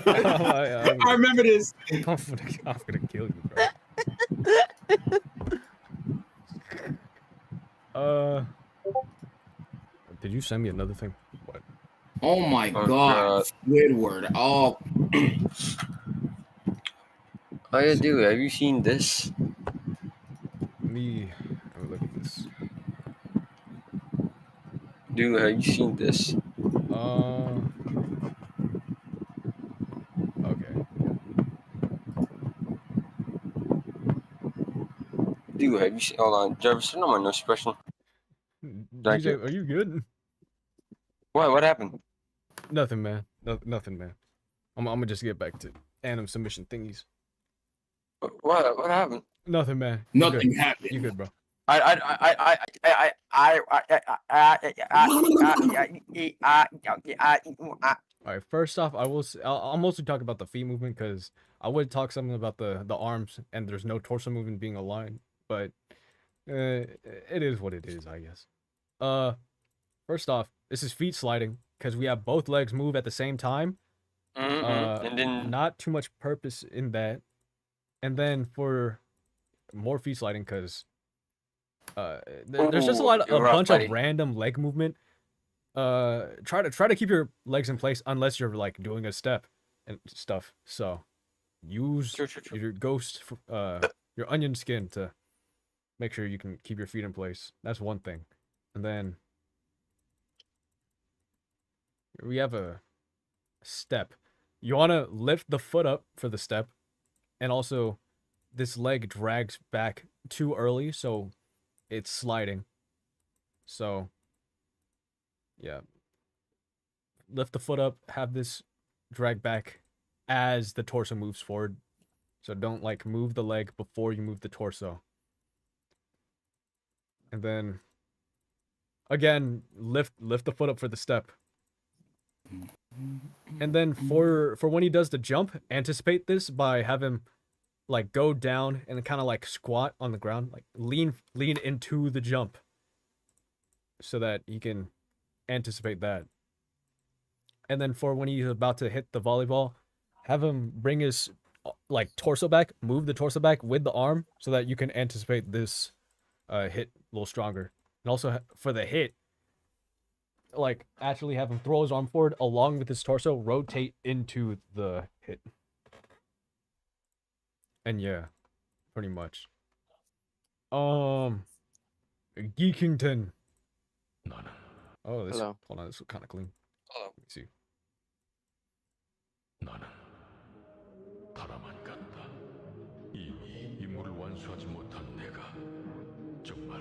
I remember this. I'm gonna kill you, bro. Did you send me another thing? What? Oh my Oh, god, God. Squidward. Oh, Oh yeah, dude, have you seen this? Let me look at this. Dude, have you seen this? Okay. Dude, have you seen? Hold on, Jarvis, turn on my nose expression. Thank DJ, you. are you good? What happened? Nothing, man. Nothing, man. I'm gonna just get back to anim submission thingies. What happened? Nothing, man. You nothing good. happened. You good, bro? All right. First off, I'll mostly talk about the feet movement because I would talk something about the arms and there's no torso movement being aligned, but it is what it is, I guess. First off, this is feet sliding because we have both legs move at the same time. And then Not too much purpose in that. And then for more feet sliding, because there's just a Ooh, you're rough, bunch buddy. of random leg movement. Try to keep your legs in place unless you're like doing a step and stuff. So use True. your your onion skin to make sure you can keep your feet in place. That's one thing. And then we have a step. You want to lift the foot up for the step, and also this leg drags back too early, so it's sliding. So yeah, lift the foot up, have this drag back as the torso moves forward. So don't like move the leg before you move the torso. And then again, lift the foot up for the step. And then for when he does the jump, anticipate this by have him like go down and kind of like squat on the ground, like lean into the jump so that he can anticipate that. And then for when he's about to hit the volleyball, have him bring his like torso back, move the torso back with the arm so that you can anticipate this hit a little stronger. And also for the hit, like actually have him throw his arm forward along with his torso, rotate into the hit. And yeah, pretty much. Geekington. Oh, this Hello. hold on, this is kind of clean. Hello. Let me see. 나는 바라만 같다. 이 임무를 완수하지 못한 내가 정말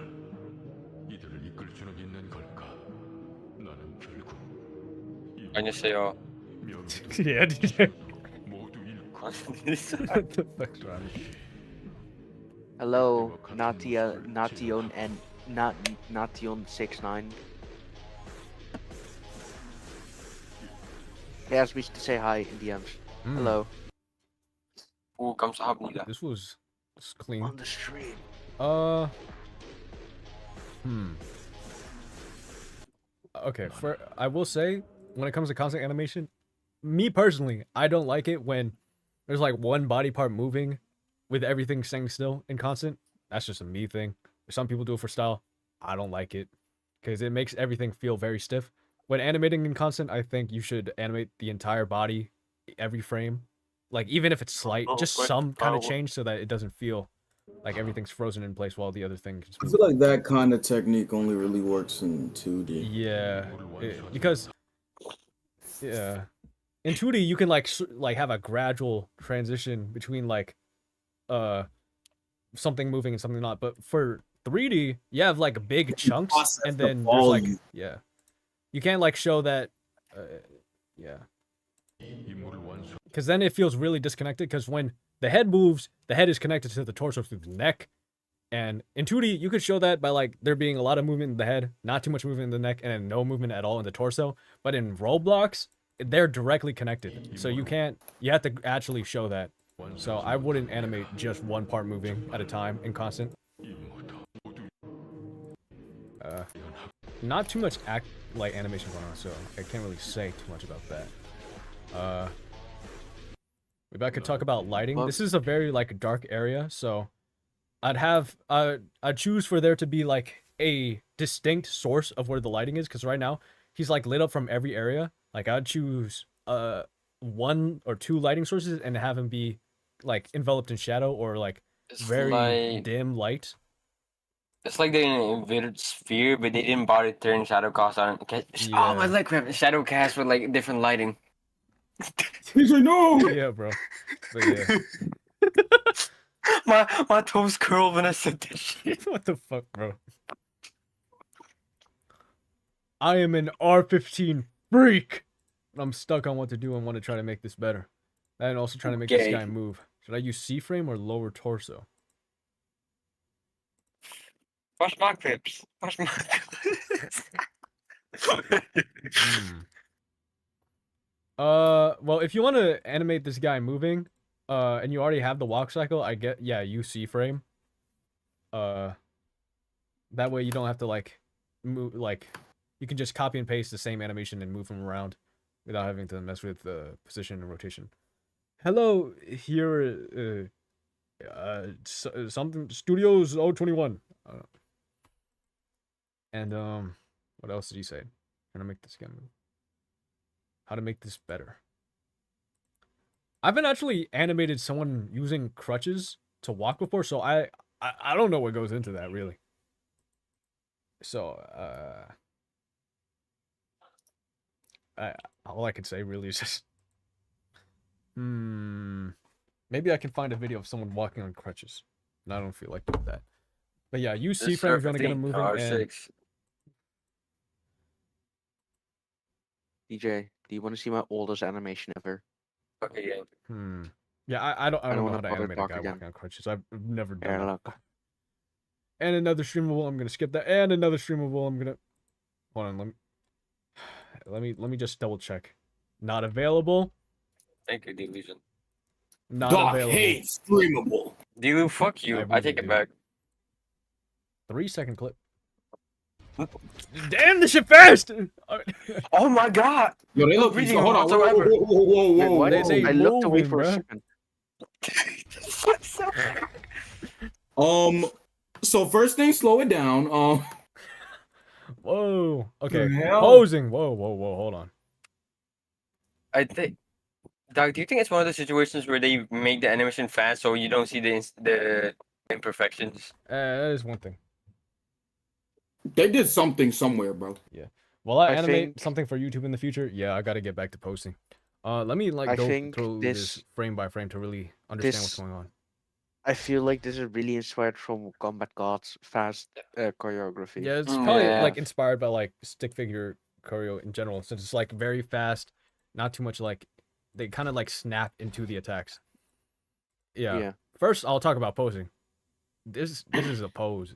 이들을 이끌 수는 있는 걸까? 나는 결국 이 안녕하세요. 명예를 Yeah, DJ. 모두 잃고 What the fuck's wrong? Hello, Nation and Nation69. He asked me to say hi in DMs. Mm, Hello. 오, 감사합니다. This was clean. On the stream. Okay, I will say, when it comes to constant animation, me personally, I don't like it when there's like one body part moving with everything staying still in constant. That's just a me thing. Some people do it for style. I don't like it because it makes everything feel very stiff. When animating in constant, I think you should animate the entire body, every frame. Like even if it's slight, just some kind of change so that it doesn't feel like everything's frozen in place while the other thing is I moving. feel like that kind of technique only really works in 2D. Yeah, because in 2D you can like have a gradual transition between like something moving and something not, but for 3D you have like big chunks process and the then there's like volume. you can't like show that 임무를 완수. because then it feels really disconnected because when the head moves, the head is connected to the torso through the neck. And in 2D, you could show that by like there being a lot of movement in the head, not too much movement in the neck, and then no movement at all in the torso. But in Roblox, they're directly connected. So you have to actually show that. So I wouldn't animate just one part moving at a time in constant. Not too much animation going on, so I can't really say too much about that. Maybe I could talk about lighting. This is a very like dark area, so I'd choose for there to be like a distinct source of where the lighting is, because right now he's like lit up from every area. Like I'd choose 1 or 2 lighting sources and have him be like enveloped in shadow or like It's very like dim light. it's like they invaded sphere, but they didn't bother turn shadow cast on. Okay. Oh, my Yeah. leg cramp. Shadow cast with like different lighting. He's like, no. Yeah, bro. But yeah. my toes curled when I said that shit. What the fuck, bro? I am an R15 freak. I'm stuck on what to do and want to try to make this better. And also trying to make this Okay. guy move. Should I use C-frame or lower torso? Watch my clips. Watch my clips. Well, if you want to animate this guy moving, and you already have the walk cycle, use C-frame. That way you don't have to like move, like you can just copy and paste the same animation and move him around without having to mess with the position and rotation. Hello, here, something Studios 021. And what else did he say? Trying to make this guy move. How to make this better. I haven't actually animated someone using crutches to walk before, so I don't know what goes into that really. So all I can say really is just maybe I can find a video of someone walking on crutches. And I don't feel like doing that. But yeah, use C-frame if you want to get him moving. And R6. DJ, do you want to see my oldest animation ever? Okay, yeah. Yeah, I don't know wanna how to bother animate a talk guy again. walking on crutches. I've never done Here, that. look. And another streamable, I'm gonna skip that. And another streamable, I'm gonna hold on, let me just double check. Not available. Thank you, Delusion. Not Doc available. hates streamable. Delu, fuck you. I I really take it do. back. 3-second clip. Damn, this shit fast! Oh my god! Yo, they look. Video Hold on. Whoa, whatsoever. whoa, whoa, whoa, Wait, whoa, what? They whoa. say I looked away moving, for a bruh. second. So first thing, slow it down. Whoa. Okay. The hell? Posing. Whoa, hold on. I think. Doc, do you think it's one of the situations where they make the animation fast so you don't see the imperfections? That is one thing. They did something somewhere, bro. Will I I animate think- something for YouTube in the future? Yeah, I gotta get back to posting. Let me like I go think through this- this frame by frame to really understand what's this- going on. I feel like this is really inspired from Combat Gods' fast choreography. Yeah, it's probably Yeah. like inspired by like stick figure choreo in general, since it's like very fast, not too much like they kind of like snap into the attacks. Yeah. First, I'll talk about posing. This is a pose.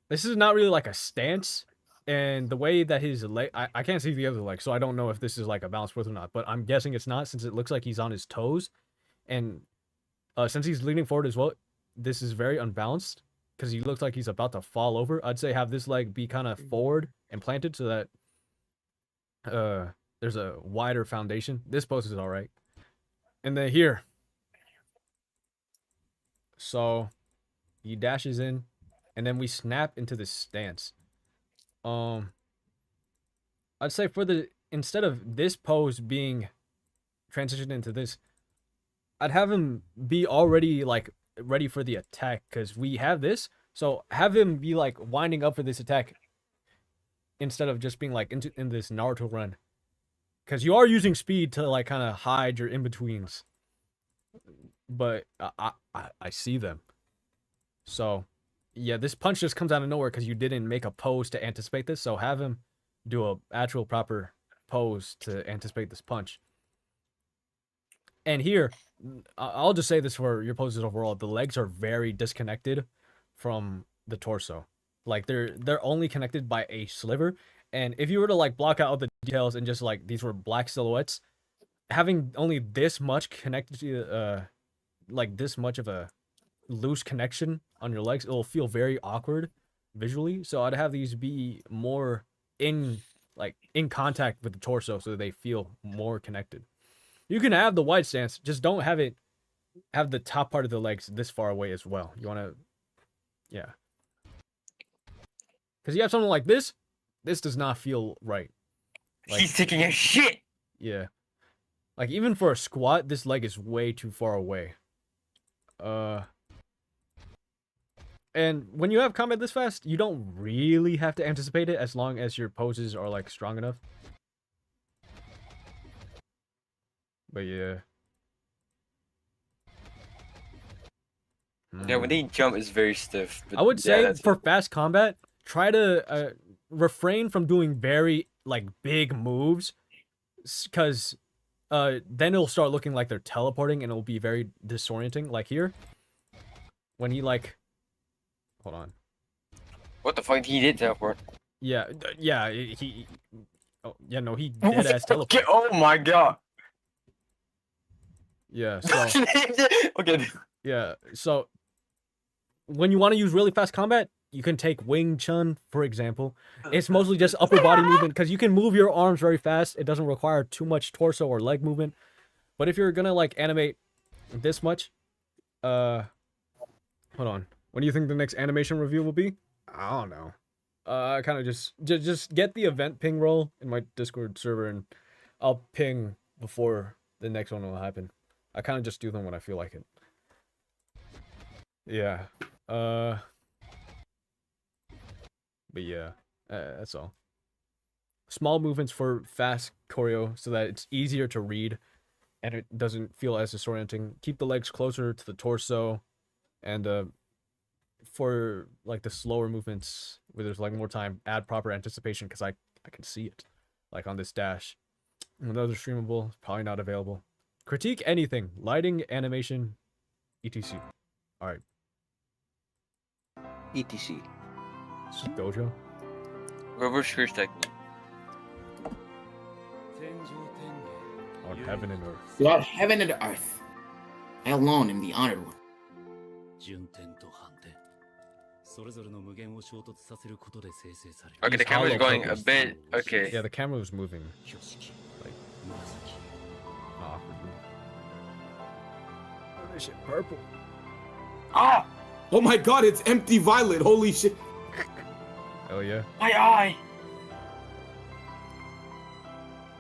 This is not really like a stance, and the way that his leg, I can't see the other leg, so I don't know if this is like a balance with or not. But I'm guessing it's not, since it looks like he's on his toes, and since he's leaning forward as well, this is very unbalanced because he looks like he's about to fall over. I'd say have this leg be kind of forward and planted so that there's a wider foundation. This pose is all right. And then here. So he dashes in and then we snap into this stance. I'd say instead of this pose being transitioned into this, I'd have him be already like ready for the attack, because we have this. So have him be like winding up for this attack instead of just being like in this Naruto run, because you are using speed to like kind of hide your in betweens. But I see them. So yeah, this punch just comes out of nowhere because you didn't make a pose to anticipate this. So have him do a actual proper pose to anticipate this punch. And here, I'll just say this for your poses overall: the legs are very disconnected from the torso. Like they're only connected by a sliver. And if you were to like block out all the details and just like these were black silhouettes, having only this much connected to like this much of a loose connection on your legs, it'll feel very awkward visually. So I'd have these be more in contact with the torso so they feel more connected. You can have the wide stance, just don't have it have the top part of the legs this far away as well. You want to, yeah. Because you have something like this does not feel right. Like, He's taking a shit. yeah. Like even for a squat, this leg is way too far away. And when you have combat this fast, you don't really have to anticipate it as long as your poses are like strong enough. But yeah. Yeah, when they jump, it's very stiff. But I would yeah, say that's for it. fast combat, try to refrain from doing very like big moves, because then it'll start looking like they're teleporting and it'll be very disorienting. Like here, when he like, hold on, What the fuck? He did teleport. yeah, yeah, he, oh yeah, no, he Oh, dead ass teleport. oh my god. Yeah, so Okay. yeah, so when you want to use really fast combat, you can take Wing Chun, for example. It's mostly just upper body movement because you can move your arms very fast. It doesn't require too much torso or leg movement. But if you're gonna like animate this much, hold on. When do you think the next animation review will be? I don't know. I kind of just get the event ping roll in my Discord server and I'll ping before the next one will happen. I kind of just do them when I feel like it. Yeah. But yeah, that's all. Small movements for fast choreo so that it's easier to read and it doesn't feel as disorienting. Keep the legs closer to the torso, and for like the slower movements where there's like more time, add proper anticipation because I can see it, like on this dash. Another streamable, probably not available. Critique anything, lighting, animation, etc. All right, ETC. Dojo. Reverse curse technique. On heaven and earth. God, heaven and earth. I alone am the honored one. 順天と反転それぞれの無限を衝突させることで生成される Okay, the He's camera's hollow going a focused. bit. Okay. Yeah, the camera was moving挙式 like 紫 awkwardly. Oh, this shit purple. Ah! Oh my god, it's empty violet. Holy shit. Hell yeah. My eye!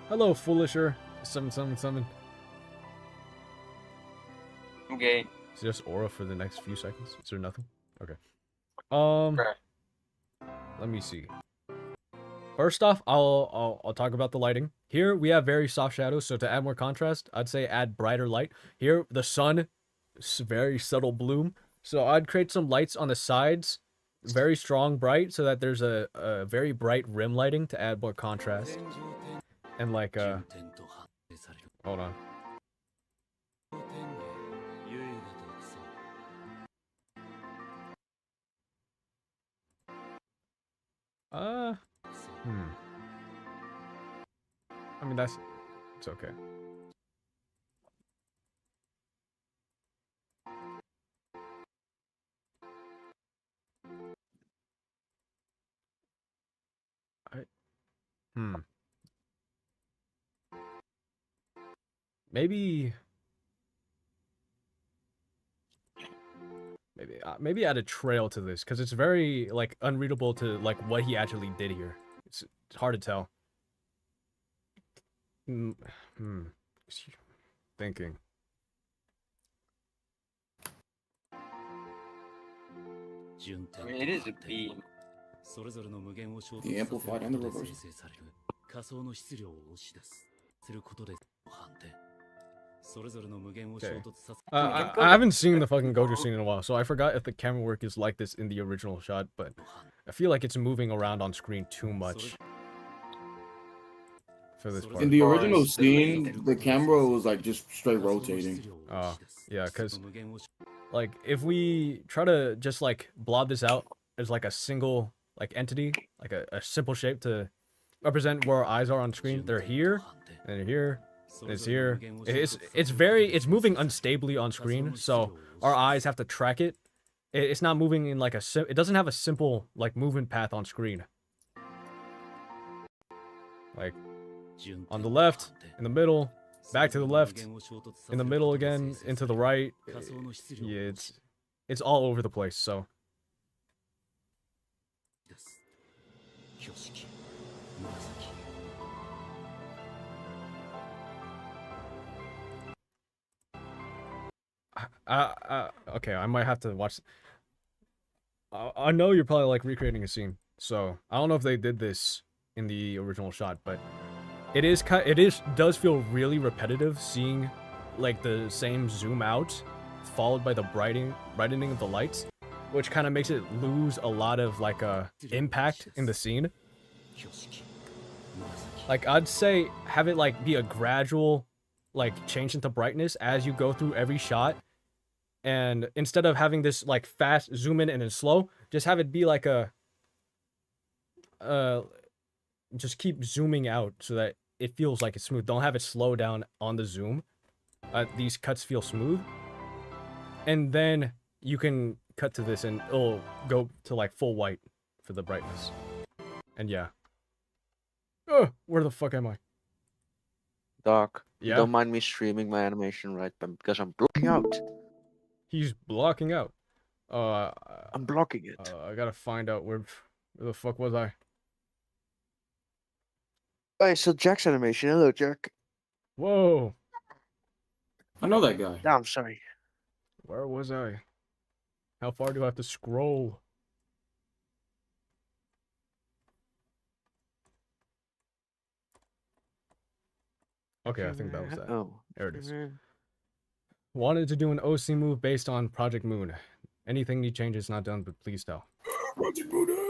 Hello, Foolisher. Summon. Okay. Is it just aura for the next few seconds? Is there nothing? Okay. Bruh. Let me see. First off, I'll talk about the lighting. Here we have very soft shadows, so to add more contrast, I'd say add brighter light. Here the sun, very subtle bloom. So I'd create some lights on the sides, very strong bright, so that there's a very bright rim lighting to add more contrast. And like 順天と反転される hold on. 天下優雅とクソ Uh, クソ I mean it's okay. Maybe maybe add a trail to this because it's very like unreadable to like what he actually did here. It's hard to tell. Thinking. 順 I 天 mean, it is a と反転 beam. それぞれの無限を衝 The 突させる amplified こ and と the で reverse. 生成される仮想の質量を押し出することで反転それぞれの無限を衝 Okay. 突させ I haven't seen the fucking Gojo scene in a while, so I forgot if the camera work is like this in the original shot, but I feel like it's moving around on screen too much for this part. In the original Bars, the scene, link. the camera was like just straight rotating. Yeah, 'cause like if we try to just like blob this out as like a single like entity, like a simple shape to represent where our eyes are on screen, they're here and they're here. It's here. It's moving unstably on screen, so our eyes have to track it. It's not moving in like it doesn't have a simple like movement path on screen. Like on the left, in the middle, back to the left, in the middle again, into the right. Yeah, it's all over the place. So okay, I might have to watch. I know you're probably like recreating a scene, so I don't know if they did this in the original shot, but does feel really repetitive seeing like the same zoom out followed by the brightening of the lights, which kind of makes it lose a lot of like impact in the scene. Like I'd say have it like be a gradual like change into brightness as you go through every shot. And instead of having this like fast zoom in and then slow, just have it be like a just keep zooming out so that it feels like it's smooth. Don't have it slow down on the zoom. These cuts feel smooth. And then you can cut to this and it'll go to like full white for the brightness. And yeah. Where the fuck am I? Doc, Yeah? don't mind me streaming my animation, right? Because I'm blocking out. He's blocking out. I'm blocking it. I gotta find out where the fuck was I? Hey, so Jack's animation. Hello, Jack. Whoa. I know that guy. No, I'm sorry. Where was I? How far do I have to scroll? Okay, I think that was that. Oh, There it is. Wanted to do an OC move based on Project Moon. Anything need changes not done, but please tell. Project Buddha.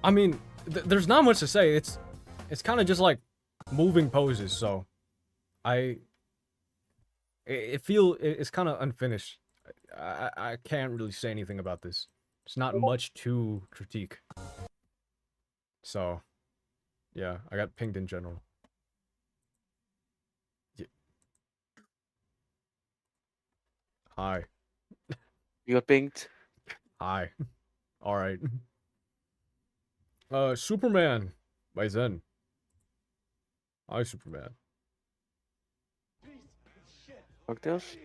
I mean, there's not much to say. It's kind of just like moving poses, so it's kind of unfinished. I can't really say anything about this. It's not much to critique. So, yeah, I got pinged in general. Yeah. Hi. You got pinged? Hi. Alright. Superman by Zen. Hi, Superman. Blocktails?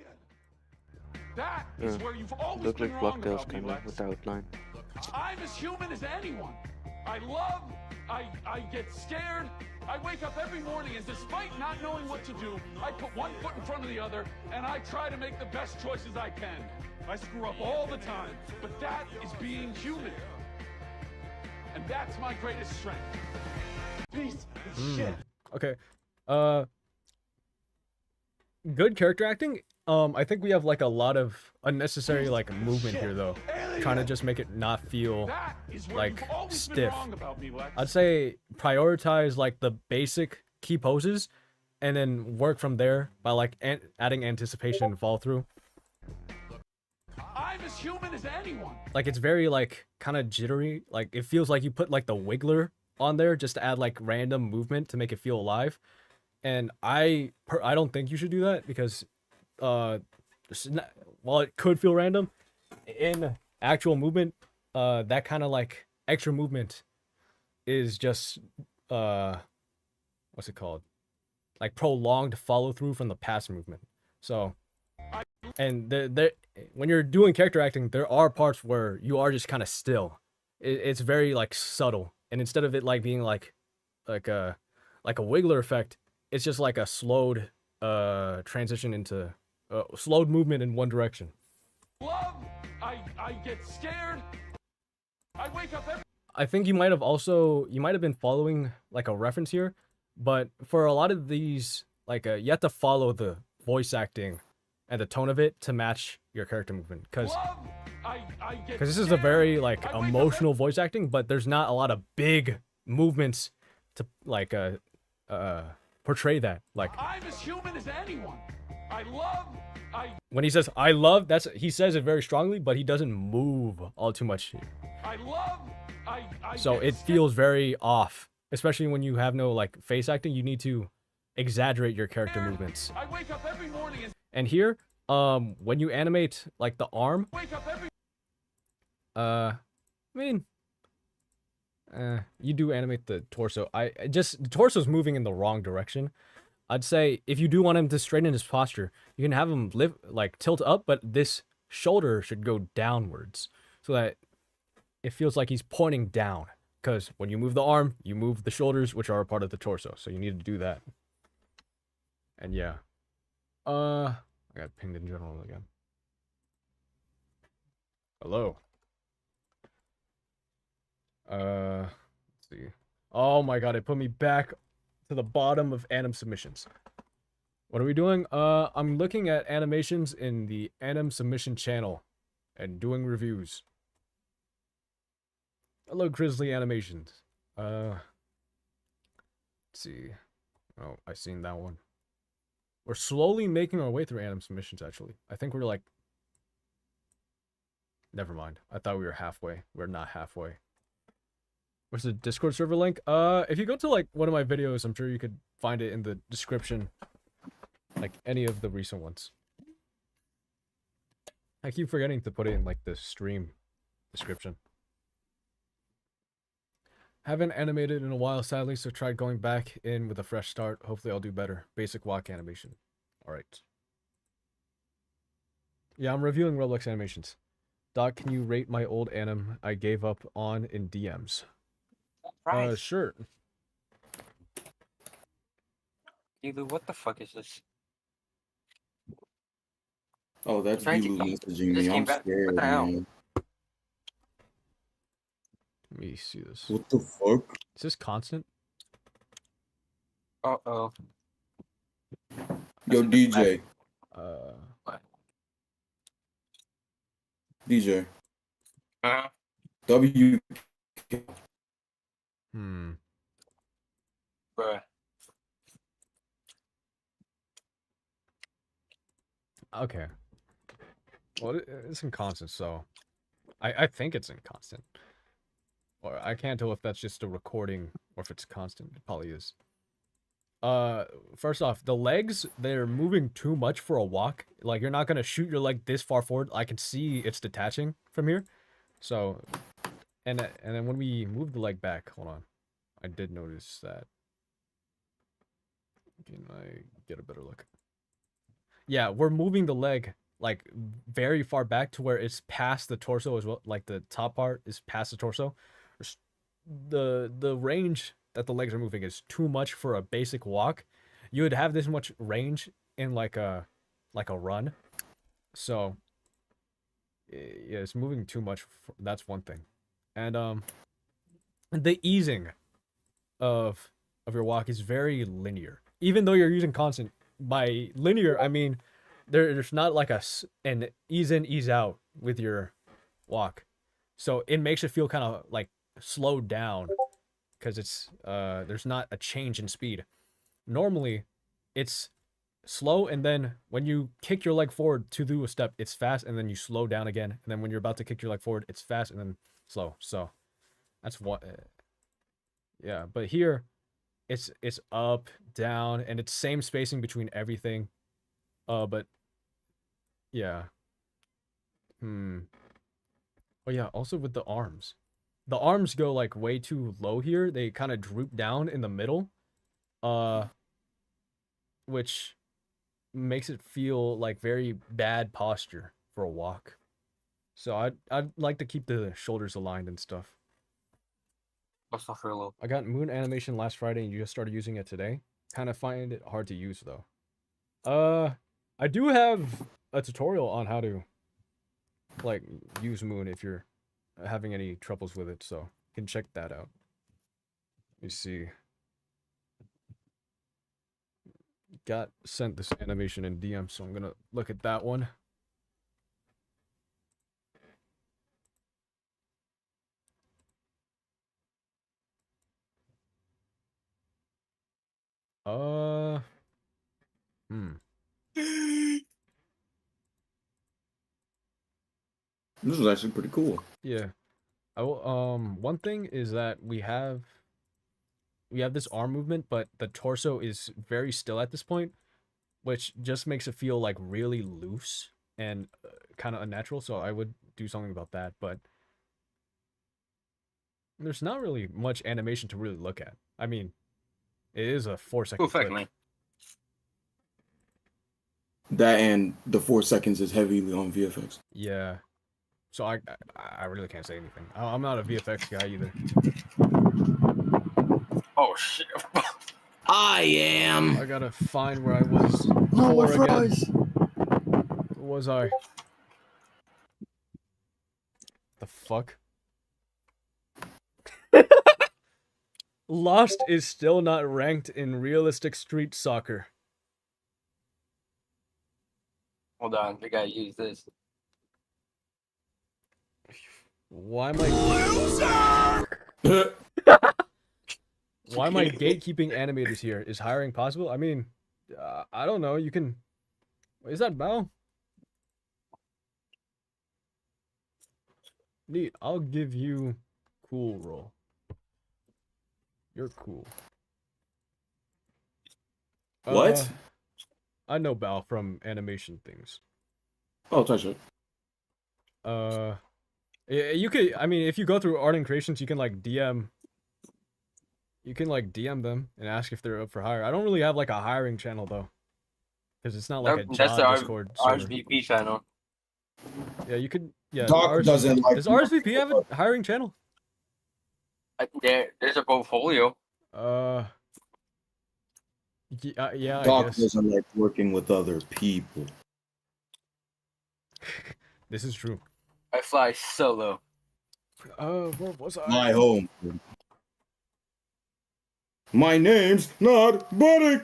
That is where you've always Look been like wrong Blocktails, about me, kind of, Lex. with the outline. I'm as human as anyone. I get scared. I wake up every morning and despite not knowing what to do, I put one foot in front of the other and I try to make the best choices I can. I screw up all the time, but that is being human. And that's my greatest strength. Piece of shit. Okay. Good character acting. I think we have like a lot of unnecessary like movement here though. Trying to just make it not feel That is where like you've always been stiff. wrong about me, Lex. I'd say prioritize like the basic key poses and then work from there by like adding anticipation and follow through. I'm as human as anyone. Like it's very like kind of jittery. Like it feels like you put like the wiggler on there just to add like random movement to make it feel alive. And I don't think you should do that because while it could feel random in actual movement, that kind of like extra movement is just what's it called? Like prolonged follow through from the past movement. So and when you're doing character acting, there are parts where you are just kind of still. it's very like subtle, and instead of it like being like a wiggler effect, it's just like a slowed transition into slowed movement in one direction. Love, I get scared. I wake up every I think you might have been following like a reference here, but for a lot of these, like you have to follow the voice acting and the tone of it to match your character movement, because love, I get this is a scared. very like I wake up emotional voice acting, but there's not a lot of big movements to like portray that. Like I'm as human as anyone. I love, when he says "I love," he says it very strongly, but he doesn't move all too much. I love, I So get it scared. feels very off, especially when you have no like face acting. You need to exaggerate your character movements. I wake up every morning and And here, when you animate like the arm, wake up every I mean, you do animate the torso. The torso's moving in the wrong direction. I'd say if you do want him to straighten his posture, you can have him tilt up, but this shoulder should go downwards so that it feels like he's pointing down. Because when you move the arm, you move the shoulders, which are a part of the torso. So you need to do that. And yeah. I got pinged in general again. Hello. Let's see. Oh my god, it put me back to the bottom of anim submissions. What are we doing? I'm looking at animations in the anim submission channel and doing reviews. Hello, Grizzly Animations. Let's see. Oh, I seen that one. We're slowly making our way through anim submissions, actually. I think we're like... Never mind. I thought we were halfway. We're not halfway. Where's the Discord server link? If you go to like one of my videos, I'm sure you could find it in the description. Like any of the recent ones. I keep forgetting to put it in like the stream description. Haven't animated in a while, sadly, so tried going back in with a fresh start. Hopefully I'll do better. Basic walk animation. Alright. Yeah, I'm reviewing Roblox animations. Doc, can you rate my old anim I gave up on in DMs? Right. Sure. Gilu, what the fuck is this? Oh, that's Trying to- Gilu messaging just me. came I'm back. scared, What the hell? man. Let me see this. What the fuck? Is this constant? Uh-oh. Yo, DJ. What? DJ. Uh-huh. W. Bruh. Okay. Well, it's in constant, so... I think it's in constant. Or I can't tell if that's just a recording or if it's constant. It probably is. First off, the legs, they're moving too much for a walk. Like, you're not gonna shoot your leg this far forward. I can see it's detaching from here. So, and then when we move the leg back, hold on. I did notice that. Can I get a better look? Yeah, we're moving the leg like very far back to where it's past the torso as well. Like the top part is past the torso. The range that the legs are moving is too much for a basic walk. You would have this much range in like a run. So yeah, it's moving too much. That's one thing. And the easing of your walk is very linear. Even though you're using constant, by linear I mean there's not like an ease in, ease out with your walk. So it makes it feel kind of like slowed down because it's there's not a change in speed. Normally it's slow, and then when you kick your leg forward to do a step, it's fast, and then you slow down again, and then when you're about to kick your leg forward, it's fast and then slow. So that's what yeah, but here it's up, down, and it's same spacing between everything. But yeah. Oh yeah, also with the arms. The arms go like way too low here. They kind of droop down in the middle. Which makes it feel like very bad posture for a walk. So I'd like to keep the shoulders aligned and stuff. Astaghfirullah. I got Moon animation last Friday and you just started using it today. Kind of find it hard to use though. I do have a tutorial on how to like use Moon if you're having any troubles with it, so you can check that out. Let me see. Got sent this animation in DM, so I'm gonna look at that one. Hmm. This is actually pretty cool. Yeah. One thing is that we have this arm movement, but the torso is very still at this point, which just makes it feel like really loose and kind of unnatural. So I would do something about that, but there's not really much animation to really look at. I mean, it is a 4-second Cool fact, clip. man. That and the 4 seconds is heavily on VFX. Yeah. So I really can't say anything. I'm not a VFX guy either. Oh shit. I am. I gotta find where I was before again. Where was I? The fuck? Lost is still not ranked in realistic street soccer. Hold on, we gotta use this. Why am I Why am I gatekeeping animators here? Is hiring possible? I mean, I don't know. You can. Is that Bao? Neat. I'll give you cool role. You're cool. What? I know Bao from animation things. Oh, touch it. You could. I mean, if you go through Art and Creations, you can like DM. You can like DM them and ask if they're up for hire. I don't really have like a hiring channel though, because it's not like a That's job the Discord server. RSVP channel. Yeah, you could. Yeah, Doc doesn't like. does RSVP have a hiring channel? There's a portfolio. Yeah, I Doc guess. doesn't like working with other people. This is true. I fly solo. Where was I? My home. My name's not Buddy.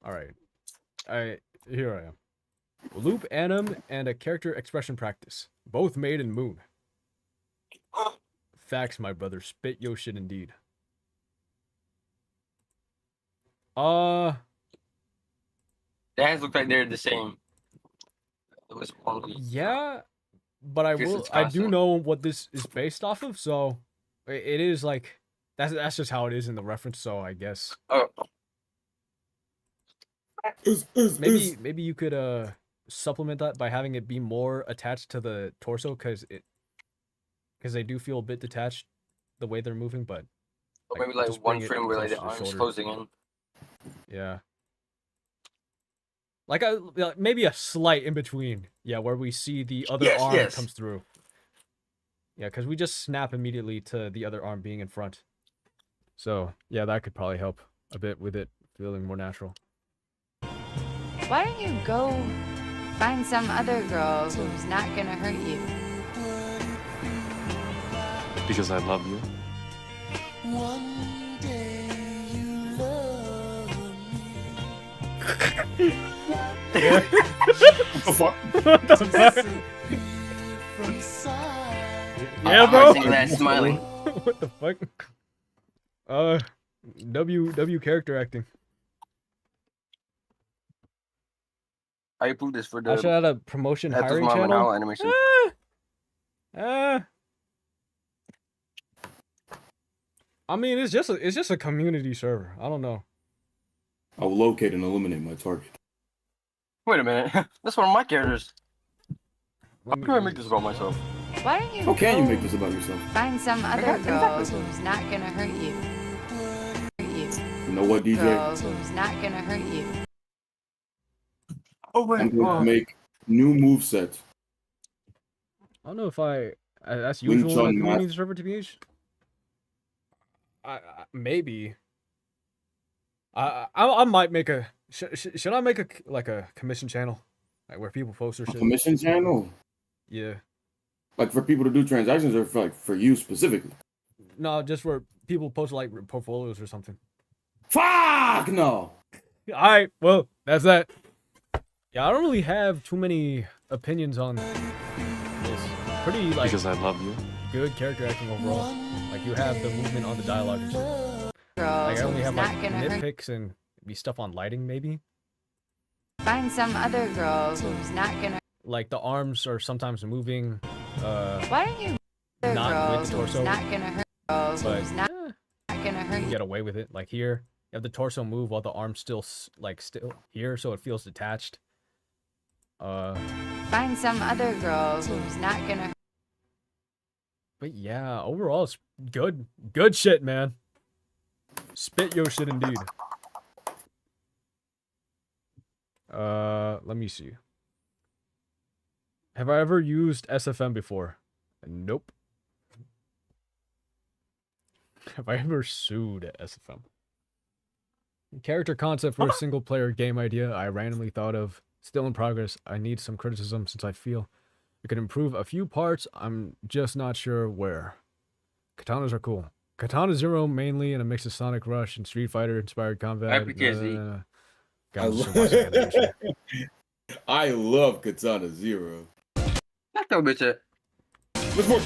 All right. Here I am. Loop anim and a character expression practice, both made in Moon. Facts, my brother. Spit yo shit indeed. The hands look like they're the same. It was only Yeah, but I Guess will. it's I do constant. know what this is based off of, so it is like that's just how it is in the reference. So I guess Oh, maybe you could supplement that by having it be more attached to the torso, because they do feel a bit detached the way they're moving, but or maybe like just one bring it frame where like close the to the arms shoulder. closing in. Yeah. Like maybe a slight in between. Yeah, where we see the other Yes, arm yes. comes through. Yeah, because we just snap immediately to the other arm being in front. So, yeah, that could probably help a bit with it feeling more natural. Why don't you go find some other girl who's not gonna hurt you? Because I love you. What the fuck? What the fuck? Yeah, I'm bro. singing that smiling. What the fuck? W character acting. I approve this for I should the add a promotion Ethos hiring Mom and channel. Howl animation. I mean, it's just a community server. I don't know. I will locate and eliminate my target. Wait a minute. That's one of my characters. How Let can I me- make this about myself? Why don't you How can you go make this about yourself? find some other girl who's not gonna hurt you? You know what, DJ? Girl who's not gonna hurt you. Oh wait. I'm going to make new movesets. I don't know if that's Wing usual in a Chun community math. server, TBH. maybe. I might make a. Should I make a commission channel, like where people post their A shit? commission channel, Yeah. like for people to do transactions, or for for you specifically. No, just where people post like portfolios or something. Fuck no. All right. Well, that's that. Yeah, I don't really have too many opinions on this. Pretty like Because I love you. good character acting overall. Like you have the movement on the dialogue and shit. Girl Like I only who's have like not gonna hurt. nitpicks and maybe stuff on lighting maybe. Find some other girl who's not gonna. Like the arms are sometimes moving. Why don't you? Other Not girl with the who's torso, not gonna hurt. Girl but who's not gonna hurt you. get away with it. Like here, you have the torso move while the arm's still still here, so it feels detached. Find some other girl who's not gonna. But yeah, overall it's good. Good shit, man. Spit your shit indeed. Let me see. Have I ever used SFM before? Nope. Have I ever sued SFM? Character concept for a single player game idea I randomly thought of. Still in progress. I need some criticism since I feel it could improve a few parts. I'm just not sure where. Katanas are cool. Katana Zero mainly in a mix of Sonic Rush and Street Fighter inspired combat. IPKZ. I love Katana Zero. Not no bitch. Look more.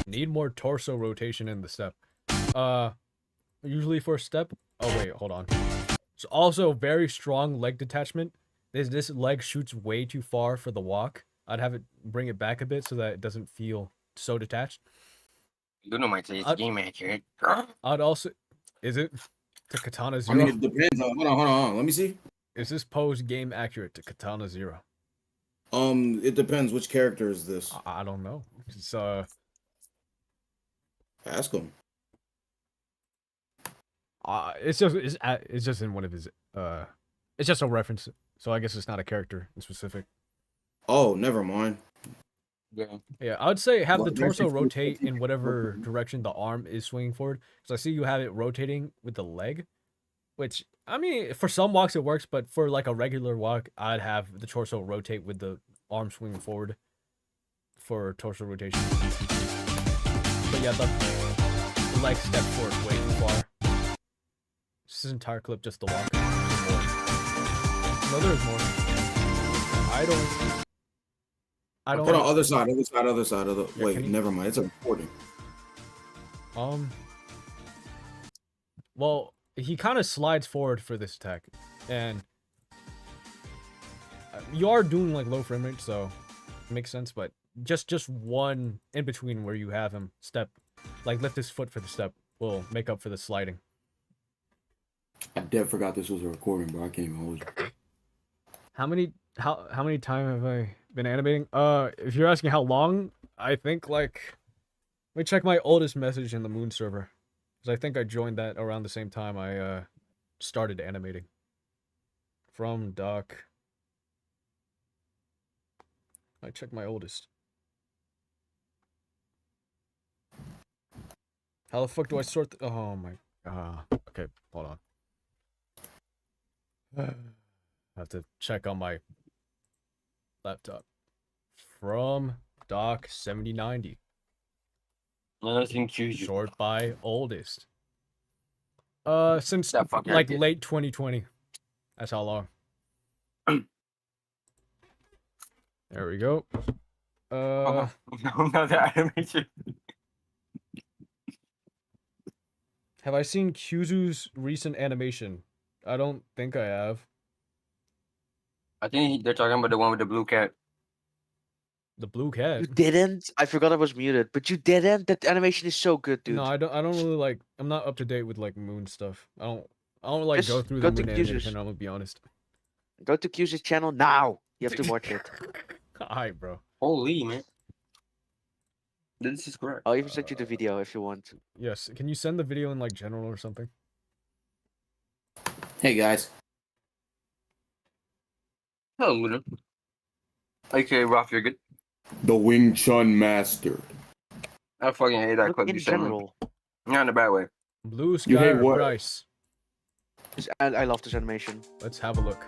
Need more torso rotation in the step. Usually for a step. Oh wait, hold on. It's also very strong leg detachment. This leg shoots way too far for the walk. I'd have it bring it back a bit so that it doesn't feel so detached. You know, might say it's game accurate. I'd also, is it to Katana I Zero? mean, it depends on. Hold on. Let me see. Is this pose game accurate to Katana Zero? It depends. Which character is this? I don't know. It's Ask him. it's just in one of his it's just a reference, so I guess it's not a character in specific. Oh, never mind. Yeah, I would say have the Well, torso actually, rotate in whatever direction the arm is swinging forward. Because I see you have it rotating with the leg, which I mean, for some walks it works, but for like a regular walk, I'd have the torso rotate with the arm swinging forward for torso rotation. But yeah, the leg step forward way too far. This entire clip just the walk. No, there is more. I don't. Hold on, other side of the. Yeah, Wait, never mind. It's a recording. Well, he kind of slides forward for this attack, and you are doing like low frame rate, so it makes sense. But just one in between where you have him step, like lift his foot for the step, will make up for the sliding. I dead forgot this was a recording, bro. I can't even hold you. How many times have I been animating? If you're asking how long, I think like, let me check my oldest message in the Moon server, because I think I joined that around the same time I started animating. From Doc. I check my oldest. How the fuck do I sort? Oh my. Okay, hold on. I have to check on my laptop. From Doc 7090. Short by oldest. Since like late 2020. That's how long. There we go. No, the animation. Have I seen Kyuzu's recent animation? I don't think I have. I think they're talking about the one with the blue cat. The blue cat. You didn't? I forgot I was muted, but you didn't? That animation is so good, dude. No, I don't really like. I'm not up to date with like Moon stuff. I don't like Just go through go the to Moon Kyuzu's. animation. I'm gonna be honest. Go to Q's channel now. You have to watch it. Alright, bro. Holy man. This is correct. I'll even send you the video if you want. Yes. Can you send the video in like general or something? Hey guys. Hello, Luna. Okay, Roth, you're good. The Wing Chun master. I fucking hate that Look, clip in you sent me. general, Not in a bad way. Blue You Sky hate or what? Bryce? I love this animation. Let's have a look.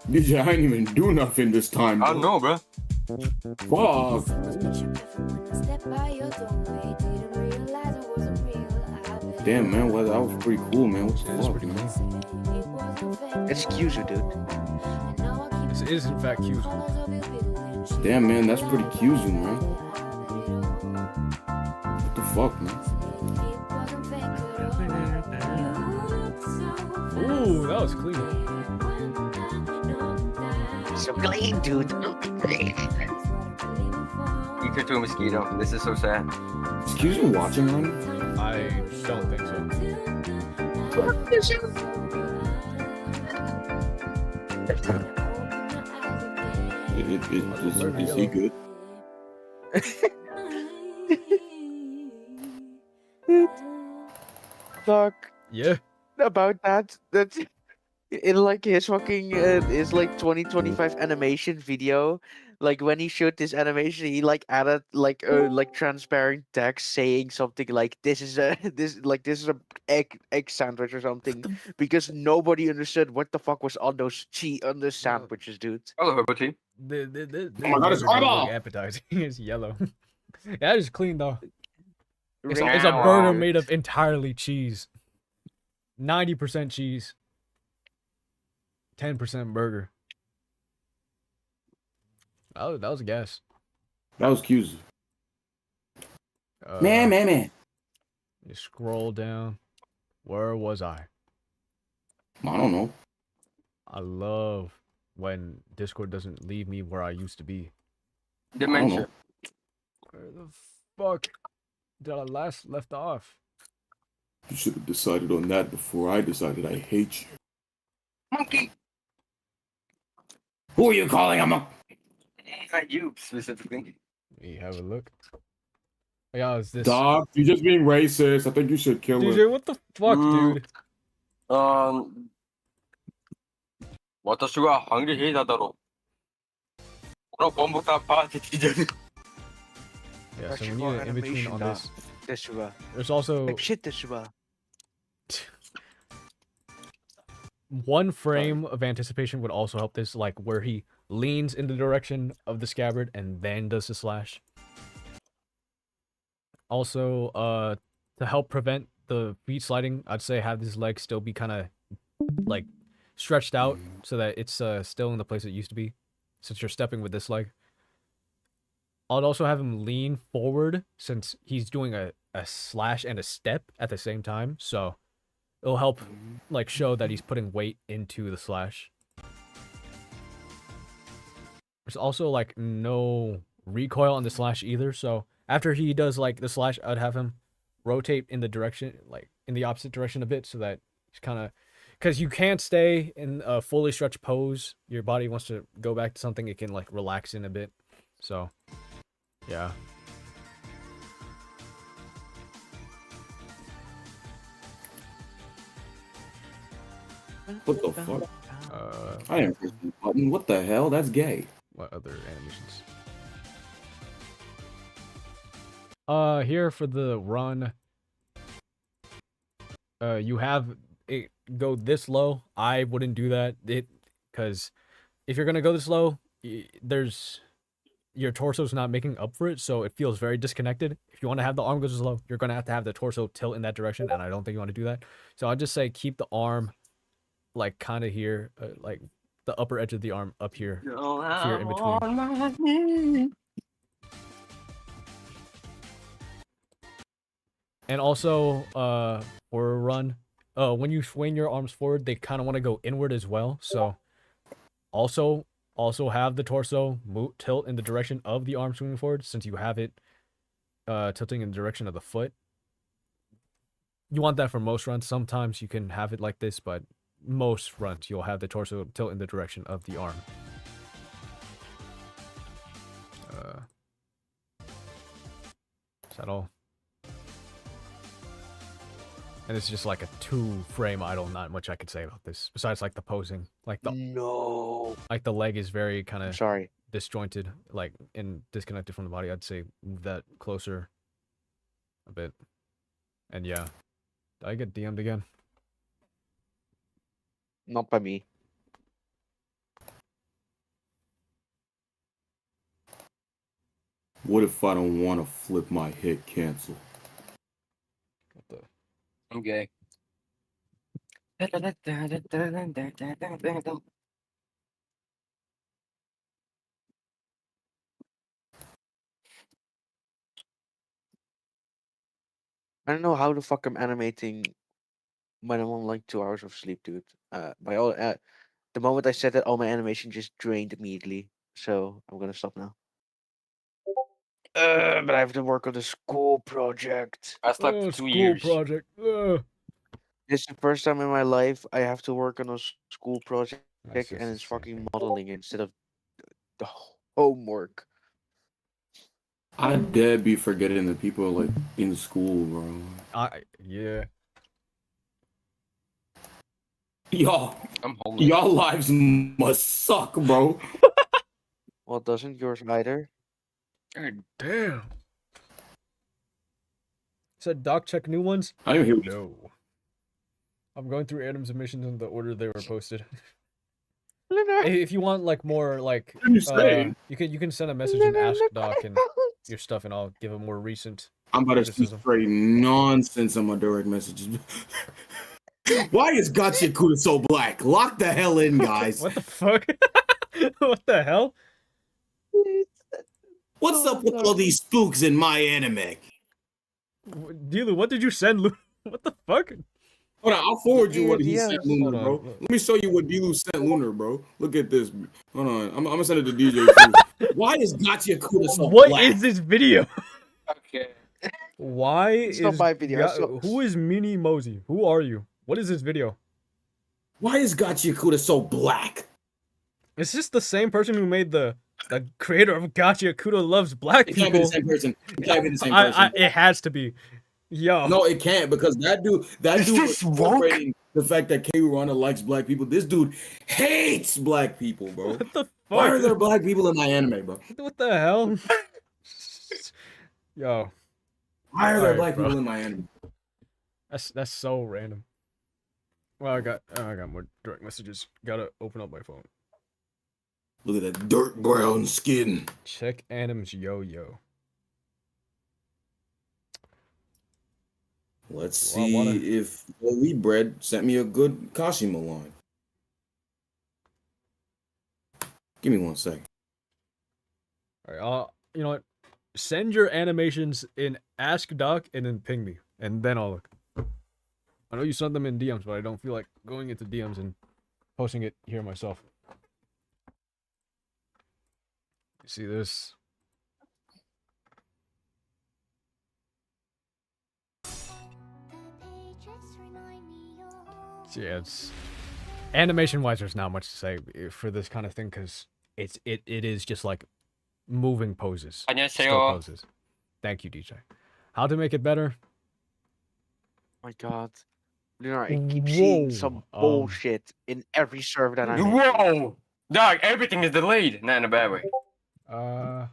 DJ, I ain't even do nothing this time. I don't know, bro. Fuck. Damn, man, well, that was pretty cool, man. What's the It is fuck, pretty man? cool. It's Kyuzu, dude. This is in fact cute. Damn, man, that's pretty Kyuzu, man. What the fuck, man? Ooh, that was clean. So clean, dude. You turned to a mosquito. This is so sad. Is Kyuzu watching on you? I don't think so. Is he good? Fuck. Yeah. About that. That's in like his fucking his like 2025 animation video. Like when he showed this animation, he like added like transparent text saying something like this is a egg sandwich or something because nobody understood what the fuck was on those sandwiches, dude. I love herbal tea. Oh my God, it's eyeball! Appetizing. It's yellow. Yeah, that is clean though. It's Ring a Wow. burger made of entirely cheese. 90% cheese. 10% burger. That was a guess. That was Kyuzu. Uh, Man. You scroll down. Where was I? I don't know. I love when Discord doesn't leave me where I used to be. Dementia. Where the fuck did I last left off? You should have decided on that before I decided I hate you. Monkey. Who are you calling a monkey? Not you specifically. Let me have a look. Oh, yeah, is this Dog, you're just being racist. I think you should kill DJ? her. What the fuck, dude? 私はハングリーだだろう。このボンボタパーティーで。 Yeah, so we need an in-between on this. Deshuba. There's also Like shit, Deshuba. one frame of anticipation would also help this, like where he leans in the direction of the scabbard and then does the slash. Also, to help prevent the feet sliding, I'd say have his legs still be kind of like stretched out so that it's still in the place it used to be, since you're stepping with this leg. I'd also have him lean forward since he's doing a slash and a step at the same time, so it'll help like show that he's putting weight into the slash. There's also like no recoil on the slash either, so after he does like the slash, I'd have him rotate in the direction, like in the opposite direction a bit, so that he's kind of, because you can't stay in a fully stretched pose. Your body wants to go back to something it can like relax in a bit. So yeah. What the fuck? Uh, I didn't press the button. What the hell? That's gay. what other animations? Here for the run, you have it go this low. I wouldn't do that, because if you're gonna go this low, there's your torso's not making up for it, so it feels very disconnected. If you want to have the arm go this low, you're gonna have the torso tilt in that direction, and I don't think you want to do that. So I'd just say keep the arm like kind of here, like the upper edge of the arm up here, here in between. And also, for a run, when you swing your arms forward, they kind of want to go inward as well. So, also have the torso tilt in the direction of the arm swinging forward, since you have it tilting in the direction of the foot. You want that for most runs. Sometimes you can have it like this, but most runs you'll have the torso tilt in the direction of the arm. Is that all? And it's just like a 2-frame idle. Not much I could say about this besides like the posing, like the No. like the leg is very kind of Sorry. disjointed, like and disconnected from the body, I'd say move that closer a bit. And yeah, did I get DM'd again? Not by me. What if I don't want to flip my hit cancel? What the? Okay. I don't know how the fuck I'm animating when I'm on like 2 hours of sleep, dude. By all, the moment I said that, all my animation just drained immediately. So I'm gonna stop now. But I have to work on the school project. I slept Oh, for 2 school years. project. This is the first time in my life I have to work on a school project, That's just and the it's same fucking thing. modeling instead of the homework. I dare be forgetting that people are like in school, bro. Yeah. Y'all, I'm homeless. y'all lives must suck, bro. Well, doesn't yours either? God damn. Said doc check new ones? I didn't hear what you No. I'm going through Adam's emissions in the order they were posted. Lunar. Hey, if you want like more like What are you saying? you can send a message and ask doc and your stuff and I'll give a more recent I'm about to speak criticism. straight nonsense on my direct messages. Why is Gotcha Kuda so black? Lock the hell in, guys. What the fuck? What the hell? What's up with all these spooks in my anime? Dealer, what did you send Lu? What the fuck? Hold on, I'll forward you what he Yes. sent Lunar, Hold on, bro. look. Let me show you what Dilu sent Lunar, bro. Look at this. Hold on, I'm gonna send it to DJ first. Why is Gotcha Kuda so What black? is this video? Okay. Why It's not is my video, I saw- who is Mini Mosey? Who are you? What is this video? Why is Gotcha Kuda so black? Is this the same person who made the creator of Gotcha Kudo Loves Black It can't be the People? same person. It can't be the same person. It has to be. Yo. No, it can't because that dude Is was this woke? celebrating the fact that K. Rana likes black people. This dude hates black people, bro. What the fuck? Why are there black people in my anime, bro? What the hell? Yo, Why are there Alright, black bro. people in my anime? that's so random. Well, I got more direct messages. Gotta open up my phone. Look at that dirt brown skin. Check Adam's yo-yo. Let's Do I see wanna- if Holy Bread sent me a good Kashima line. Give me 1 second. Alright, you know what? Send your animations in Ask Doc and then ping me, and then I'll look. I know you sent them in DMs, but I don't feel like going into DMs and posting it here myself. You see this? So yeah, it's animation-wise. There's not much to say for this kind of thing because it is just like moving poses, still 안녕하세요. poses. Thank you, DJ. How to make it better? My God. Lunar, I keep seeing some Whoa, bullshit in every server that I make. Whoa! Dog, everything is delayed. Not in a bad way. Lunar,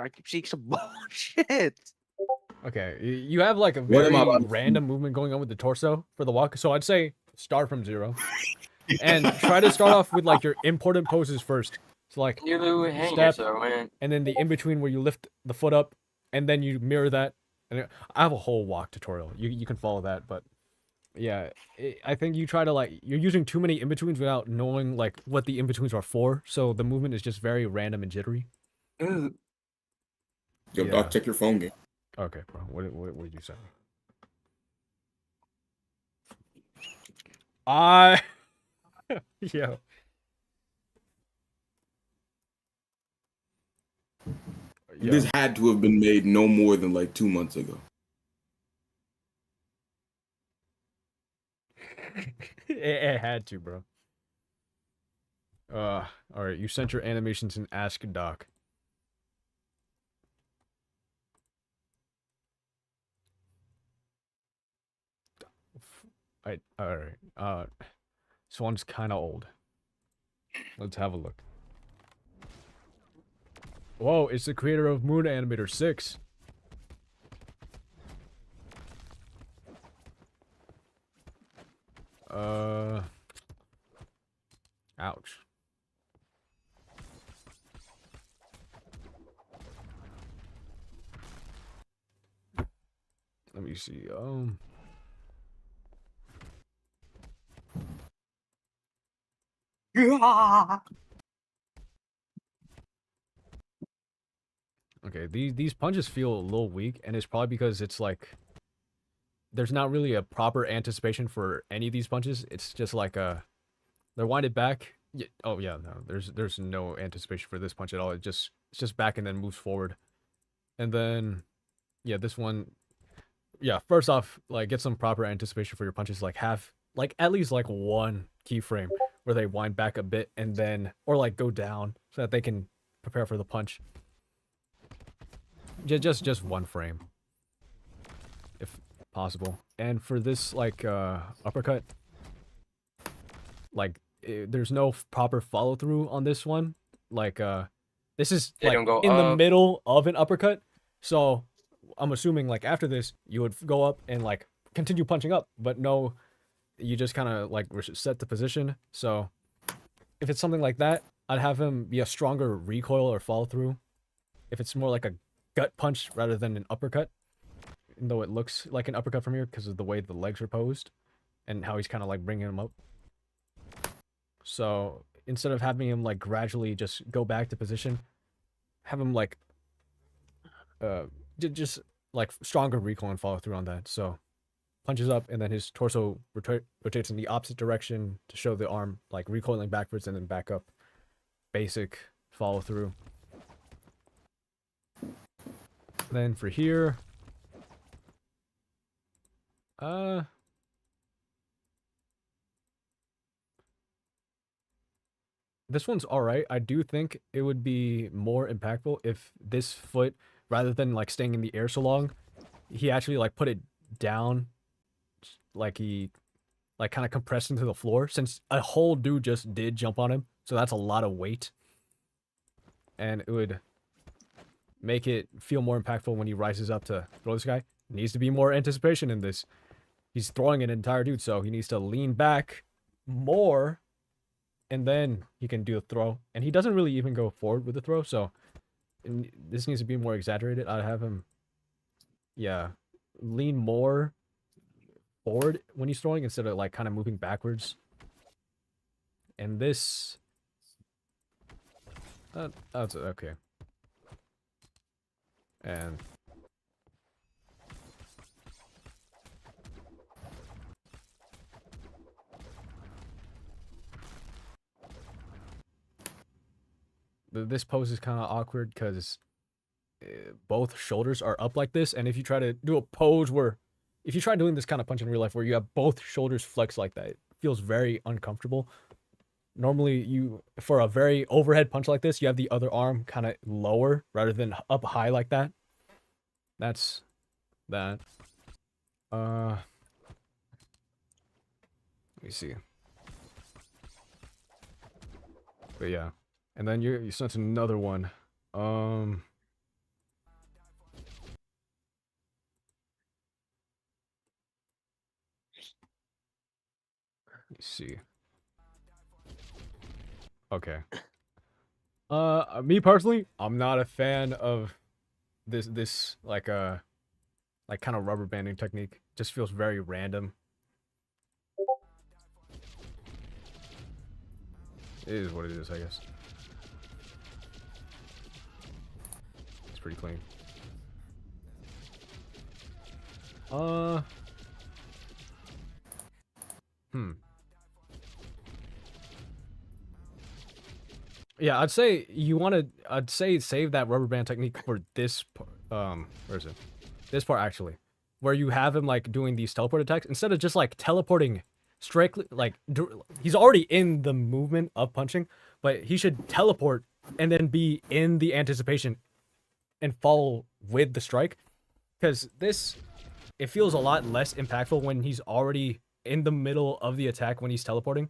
I keep seeing some bullshit. Okay, you have like a What very am I about to- random movement going on with the torso for the walk. So I'd say start from 0 and try to start off with like your important poses first. So like, You hang Step. yourself, man. and then the in between where you lift the foot up, and then you mirror that. And I have a whole walk tutorial. You can follow that, but yeah, I think you try to like you're using too many in betweens without knowing like what the in betweens are for. So the movement is just very random and jittery. Ooh. Yo, Yeah. Doc, check your phone game. Okay, bro. What did you say? Yo. Yo. This had to have been made no more than like 2 months ago. It had to, bro. All right. You sent your animations in Ask Doc. All right. This one's kind of old. Let's have a look. Whoa, it's the creator of Moon Animator 6. Ouch. Let me see. Okay, these punches feel a little weak, and it's probably because it's like there's not really a proper anticipation for any of these punches. It's just like they're winded back. Yeah, oh yeah, no, there's no anticipation for this punch at all. It's just back and then moves forward, and then yeah, this one, yeah. First off, like get some proper anticipation for your punches. Like have like at least like one keyframe where they wind back a bit and then or like go down so that they can prepare for the punch. Just one frame, if possible. And for this like uppercut, like there's no proper follow through on this one. Like this is They like don't go in the up. middle of an uppercut, so I'm assuming like after this you would go up and like continue punching up, but no, you just kind of like set the position. So if it's something like that, I'd have him be a stronger recoil or follow through. If it's more like a gut punch rather than an uppercut, even though it looks like an uppercut from here because of the way the legs are posed and how he's kind of like bringing him up. So instead of having him like gradually just go back to position, have him like just like stronger recoil and follow through on that. So punches up and then his torso rotates in the opposite direction to show the arm like recoiling backwards and then back up. Basic follow through. Then for here, this one's alright. I do think it would be more impactful if this foot, rather than like staying in the air so long, he actually like put it down, like he like kind of compressed into the floor, since a whole dude just did jump on him, so that's a lot of weight. And it would make it feel more impactful when he rises up to throw this guy. Needs to be more anticipation in this. He's throwing an entire dude, so he needs to lean back more, and then he can do a throw. And he doesn't really even go forward with the throw, so this needs to be more exaggerated. I'd have him, yeah, lean more forward when he's throwing instead of like kind of moving backwards. And this, that's okay. And this pose is kind of awkward because both shoulders are up like this, and if you try to do a pose where, if you try doing this kind of punch in real life where you have both shoulders flexed like that, it feels very uncomfortable. Normally, you, for a very overhead punch like this, you have the other arm kind of lower rather than up high like that. That's that. Let me see. But yeah, and then you sent another one. Let me see. Okay. Me personally, I'm not a fan of this like kind of rubber banding technique. Just feels very random. It is what it is, I guess. It's pretty clean. Yeah, I'd say I'd say save that rubber band technique for this where is it? This part actually, where you have him like doing these teleport attacks instead of just like teleporting strictly like he's already in the movement of punching, but he should teleport and then be in the anticipation and follow with the strike, because this, it feels a lot less impactful when he's already in the middle of the attack when he's teleporting.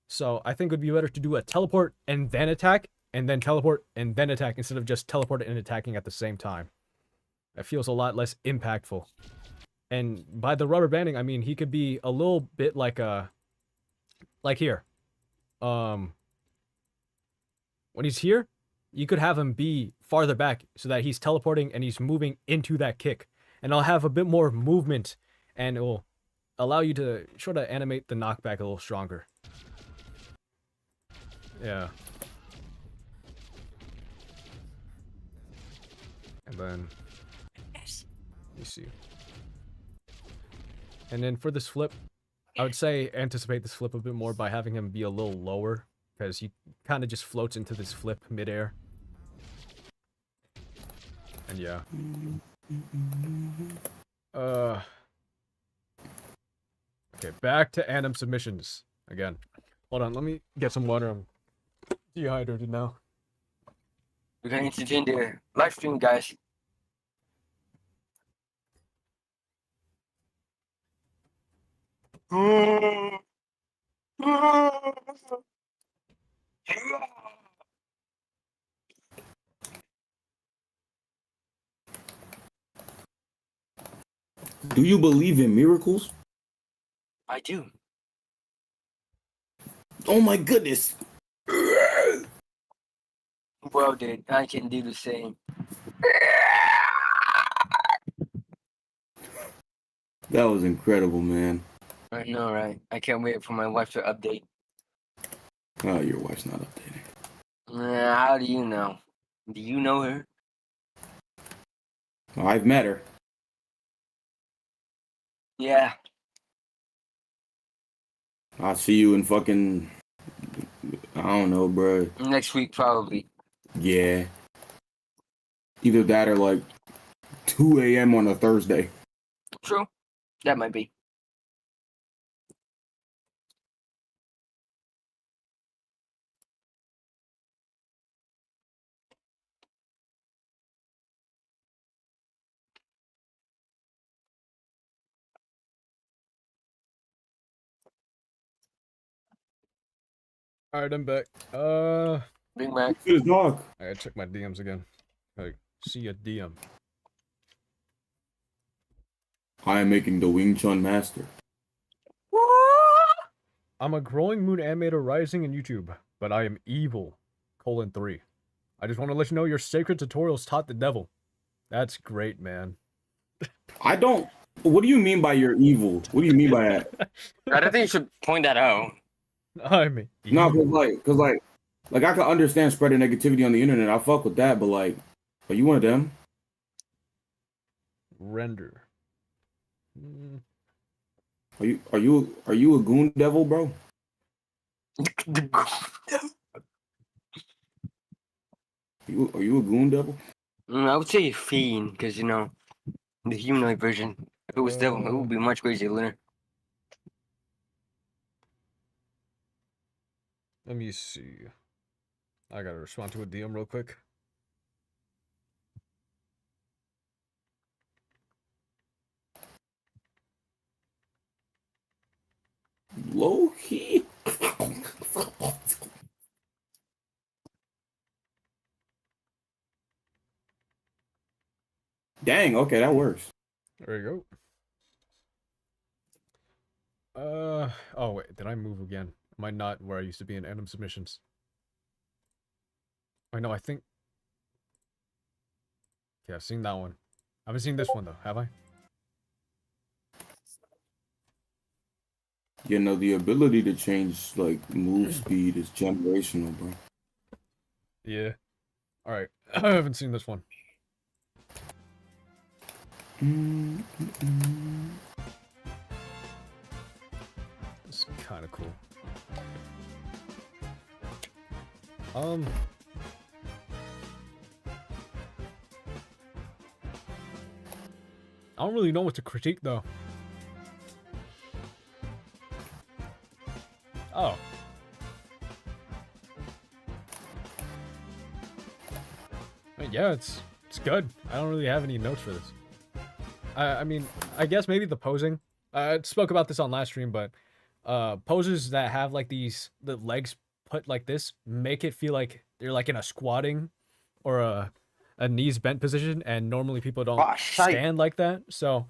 So I think it would be better to do a teleport and then attack, and then teleport and then attack instead of just teleport and attacking at the same time. That feels a lot less impactful. And by the rubber banding, I mean he could be a little bit like here. When he's here, you could have him be farther back so that he's teleporting and he's moving into that kick. And I'll have a bit more movement and it will allow you to sort of animate the knockback a little stronger. Yeah. And then, let me see. And then for this flip, I would say anticipate this flip a bit more by having him be a little lower, because he kind of just floats into this flip midair. And yeah. Okay, back to Anim submissions again. Hold on, let me get some water. I'm dehydrated now. We're gonna entertain the live stream, guys. Do you believe in miracles? I do. Oh my goodness. Well, dude, I can do the same. That was incredible, man. I know, right? I can't wait for my wife to update. Oh, your wife's not updating. How do you know? Do you know her? Well, I've met her. Yeah. I'll see you in fucking, I don't know, bro. Next week, probably. Yeah. Either that or like 2 a.m. on a Thursday. True. That might be. Alright, I'm back. Bring back. His dog. I gotta check my DMs again. Like, see a DM. I am making the Wing Chun master. I'm a growing moon animator rising in YouTube, but I am evil. :3. I just want to let you know your sacred tutorials taught the devil. That's great, man. I don't. What do you mean by you're evil? What do you mean by that? I don't think you should point that out. I'm No, evil. cause like I can understand spreading negativity on the internet. I fuck with that, but like, are you one of them? Render. Are you a goon devil, bro? Are you a goon devil? I would say fiend, because you know, the humanoid version. If it was devil, it would be much crazier, Lunar. Let me see. I gotta respond to a DM real quick. Low key. Dang, okay, that works. There you go. Oh wait, did I move again? Am I not where I used to be in Anim submissions? I know, I think... Okay, I've seen that one. I haven't seen this one though, have I? You know, the ability to change like move speed is generational, bro. Yeah. Alright, I haven't seen this one. It's kind of cool. I don't really know what to critique though. Oh. I mean, yeah, it's good. I don't really have any notes for this. I mean, I guess maybe the posing. I spoke about this on last stream, but poses that have like the legs put like this, make it feel like you're like in a squatting or a knees bent position, and normally people don't stand like that. So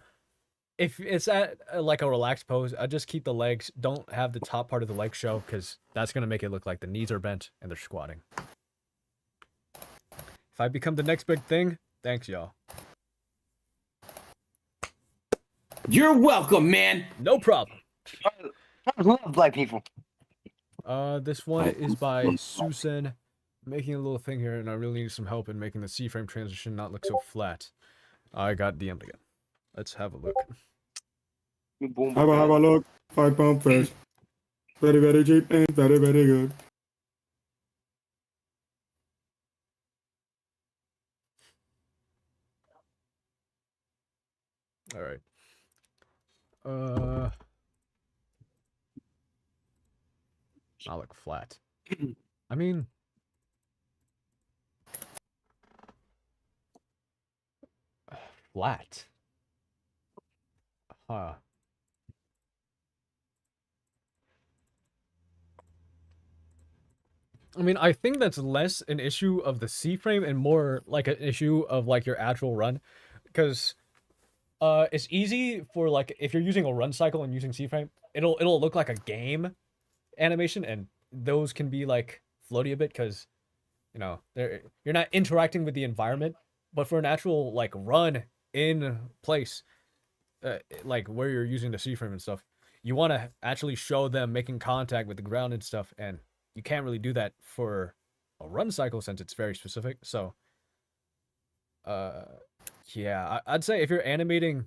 if it's at like a relaxed pose, I just keep the legs, don't have the top part of the leg show, because that's gonna make it look like the knees are bent and they're squatting. If I become the next big thing, thanks y'all. You're welcome, man. No problem. I love black people. This one is by Susan, making a little thing here, and I really need some help in making the C-frame transition not look so flat. I got DM'd again. Let's have a look. Have a look. £5 fresh. Very, very cheap and very, very good. All right. Not look flat. I mean, flat. Huh. I mean, I think that's less an issue of the C-frame and more like an issue of like your actual run, because it's easy for like if you're using a run cycle and using C-frame, it'll look like a game animation, and those can be like floaty a bit because you know you're not interacting with the environment. But for an actual like run in place, like where you're using the C-frame and stuff, you want to actually show them making contact with the ground and stuff, and you can't really do that for a run cycle since it's very specific. So yeah, I'd say if you're animating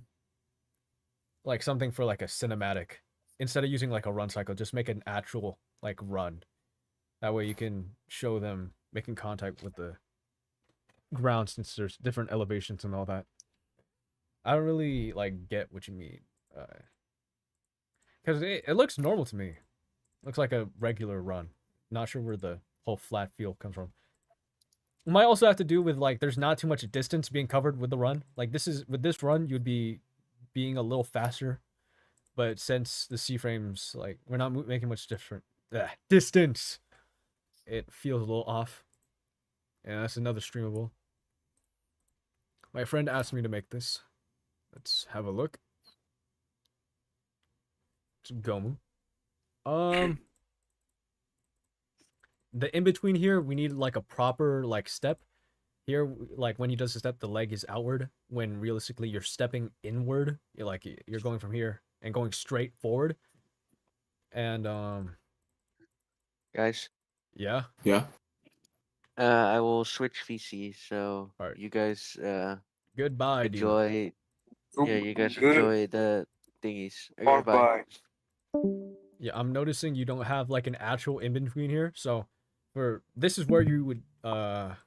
like something for like a cinematic, instead of using like a run cycle, just make an actual like run. That way you can show them making contact with the ground since there's different elevations and all that. I don't really like get what you mean. Because it looks normal to me. Looks like a regular run. Not sure where the whole flat feel comes from. It might also have to do with like there's not too much distance being covered with the run. Like with this run you'd be being a little faster, but since the C-frames like we're not making much different distance, it feels a little off. And that's another streamable. My friend asked me to make this. Let's have a look. It's Gomu. The in-between here, we need like a proper like step. Here, like when he does the step, the leg is outward. When realistically you're stepping inward. You're going from here and going straight forward. And Guys, yeah. Yeah. I will switch VC, so Alright. you guys Goodbye, dude. enjoy. Yeah, you guys enjoy the thingies. Okay, bye. Yeah, I'm noticing you don't have like an actual in-between here. So this is where you would have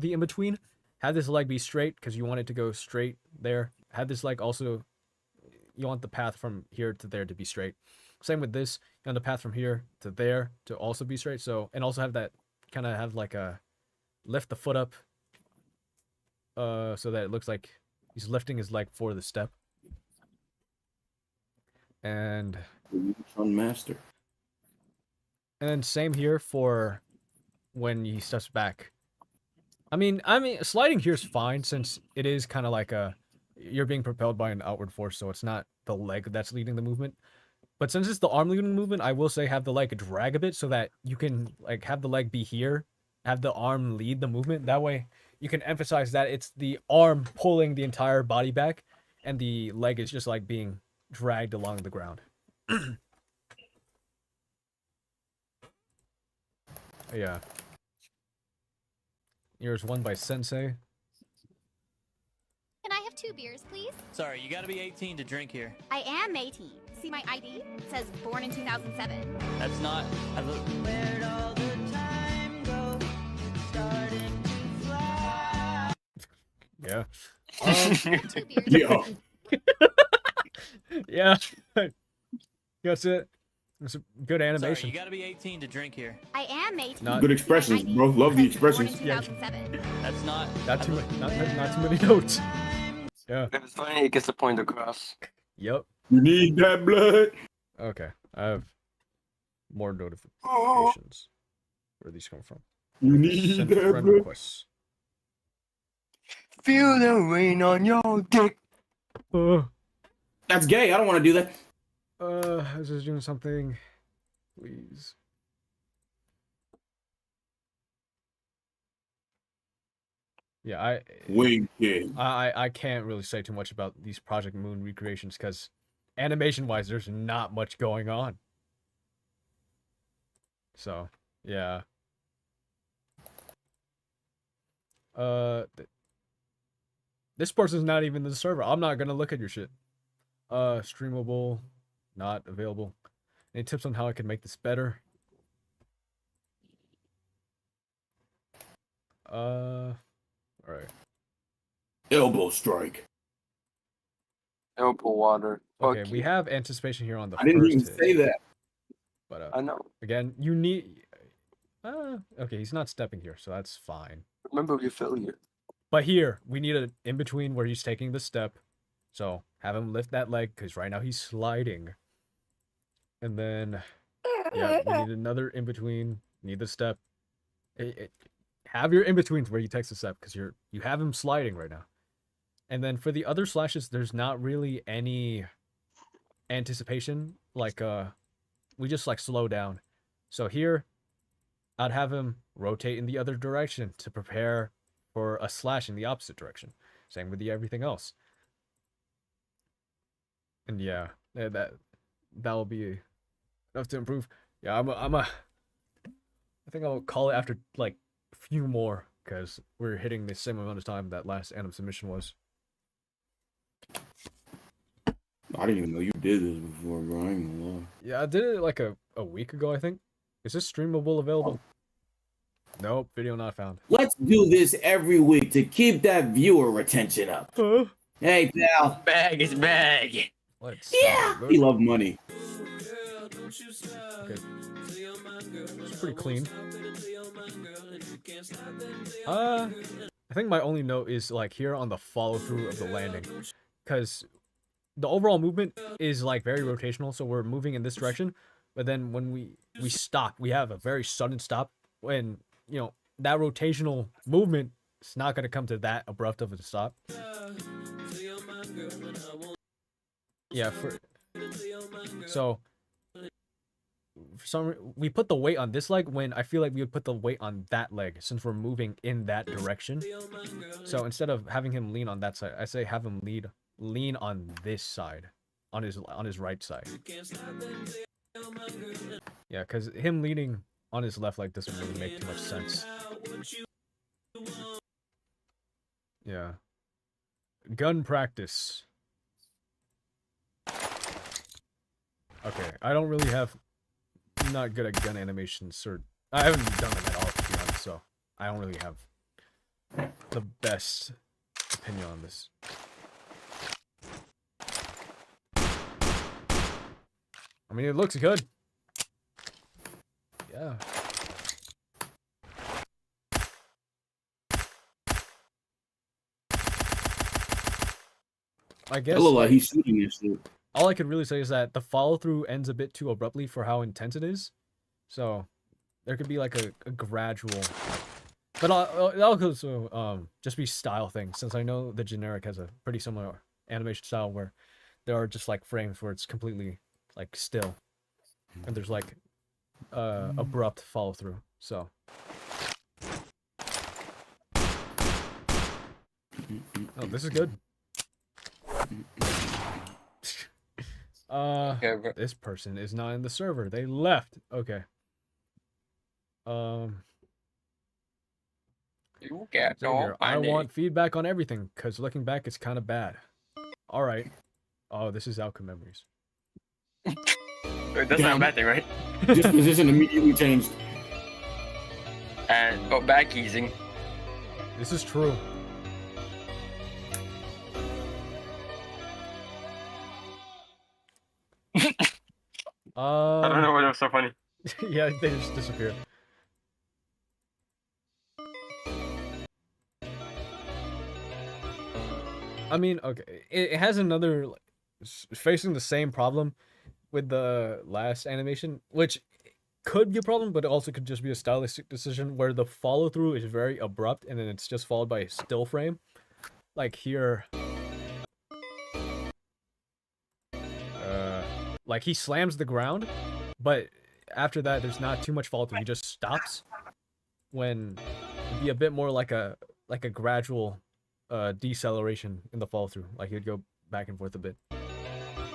the in-between. Have this leg be straight because you want it to go straight there. Have this leg also, you want the path from here to there to be straight. Same with this, you want the path from here to there to also be straight. So, and also have that kind of have like a lift the foot up so that it looks like he's lifting his leg for the step. And master. And then same here for when he steps back. I mean, sliding here is fine since it is kind of like you're being propelled by an outward force, so it's not the leg that's leading the movement. But since it's the arm leading the movement, I will say have the leg drag a bit so that you can like have the leg be here, have the arm lead the movement. That way you can emphasize that it's the arm pulling the entire body back and the leg is just like being dragged along the ground. Yeah. Here's one by Sensei. Can I have 2 beers, please? Sorry, you gotta be 18 to drink here. I am 18. See my ID? It says born in 2007. That's not. Where'd all the time go? It's starting to fly. Yeah. 2 beers. Yeah. That's it. It's a good animation. Sorry, you gotta be 18 to drink here. I am 18. Good expressions, bro. Love the expressions. Born in 2007. That's not. Not too many notes. Yeah. It's funny, it gets the point across. Yep. You need that blood. Okay. I have more notifications. Where these come from? You need Send that, friend bro. requests. Feel the rain on your dick. That's gay. I don't want to do that. Is this doing something? Please. Yeah, Wink King. I can't really say too much about these Project Moon recreations because animation-wise, there's not much going on. So, yeah. This person's not even the server. I'm not gonna look at your shit. Streamable, not available. Any tips on how I can make this better? Alright. Elbow strike. Elbow water. Okay, Fuck we you. have anticipation here on the I didn't first even hit. say that. But I know. again, you need. Okay, he's not stepping here, so that's fine. Remember your failure. But here, we need an in between where he's taking the step. So have him lift that leg because right now he's sliding. And then, yeah, we need another in between. Need the step. Have your in betweens where you text the step because you have him sliding right now. And then for the other slashes, there's not really any anticipation. Like we just like slow down. So here, I'd have him rotate in the other direction to prepare for a slash in the opposite direction. Same with everything else. And yeah, that'll be enough to improve. Yeah, I think I'll call it after like a few more because we're hitting the same amount of time that last Anim submission was. I didn't even know you did this before, bro. I ain't gonna lie. Yeah, I did it like a week ago, I think. Is this streamable available? Nope, video not found. Let's do this every week to keep that viewer retention up. Hey, pal. Bag is bag. Let's We love money. Okay. It's pretty clean. I think my only note is like here on the follow through of the landing, because the overall movement is like very rotational. So we're moving in this direction, but then when we stop, we have a very sudden stop. When that rotational movement is not going to come to that abrupt of a stop. Yeah, so for some we put the weight on this leg when I feel like we would put the weight on that leg since we're moving in that direction. So instead of having him lean on that side, I say have him lean on this side, on his right side. Yeah, because him leaning on his left leg doesn't really make too much sense. Yeah. Gun practice. Okay, I don't really have... I'm not good at gun animations, or... I haven't done them at all, to be honest, so... I don't really have the best opinion on this. I mean, it looks good. Yeah. I guess It look like he's shooting this shit. all I could really say is that the follow through ends a bit too abruptly for how intense it is. So there could be like a gradual, but it'll also just be style thing, since I know the generic has a pretty similar animation style where there are just like frames where it's completely like still, and there's like abrupt follow through. So oh, this is good. This person is not in the server. They left. Okay. You get Xavier, I want feedback on everything, because looking back, it's kind of bad. All right. Oh, this is outcome memories. That's not a bad thing, right? Disposition immediately changed. And back easing. This is true. I don't know what was so funny. Yeah, they just disappeared. I mean, okay, it has another, facing the same problem with the last animation, which could be a problem, but it also could just be a stylistic decision where the follow through is very abrupt and then it's just followed by a still frame. Like here, like he slams the ground, but after that there's not too much follow through. He just stops. When it'd be a bit more like a gradual deceleration in the follow through. Like he'd go back and forth a bit.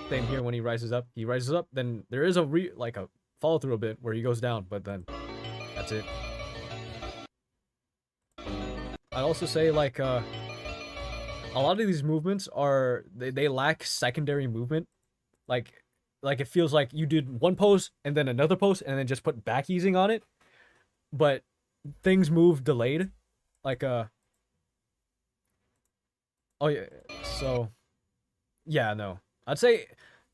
Same here when he rises up. He rises up, then there is a follow through a bit where he goes down, but then that's it. I'd also say like a lot of these movements are they lack secondary movement. Like it feels like you did one pose and then another pose and then just put back easing on it. But things move delayed. Like oh yeah, so yeah, no. I'd say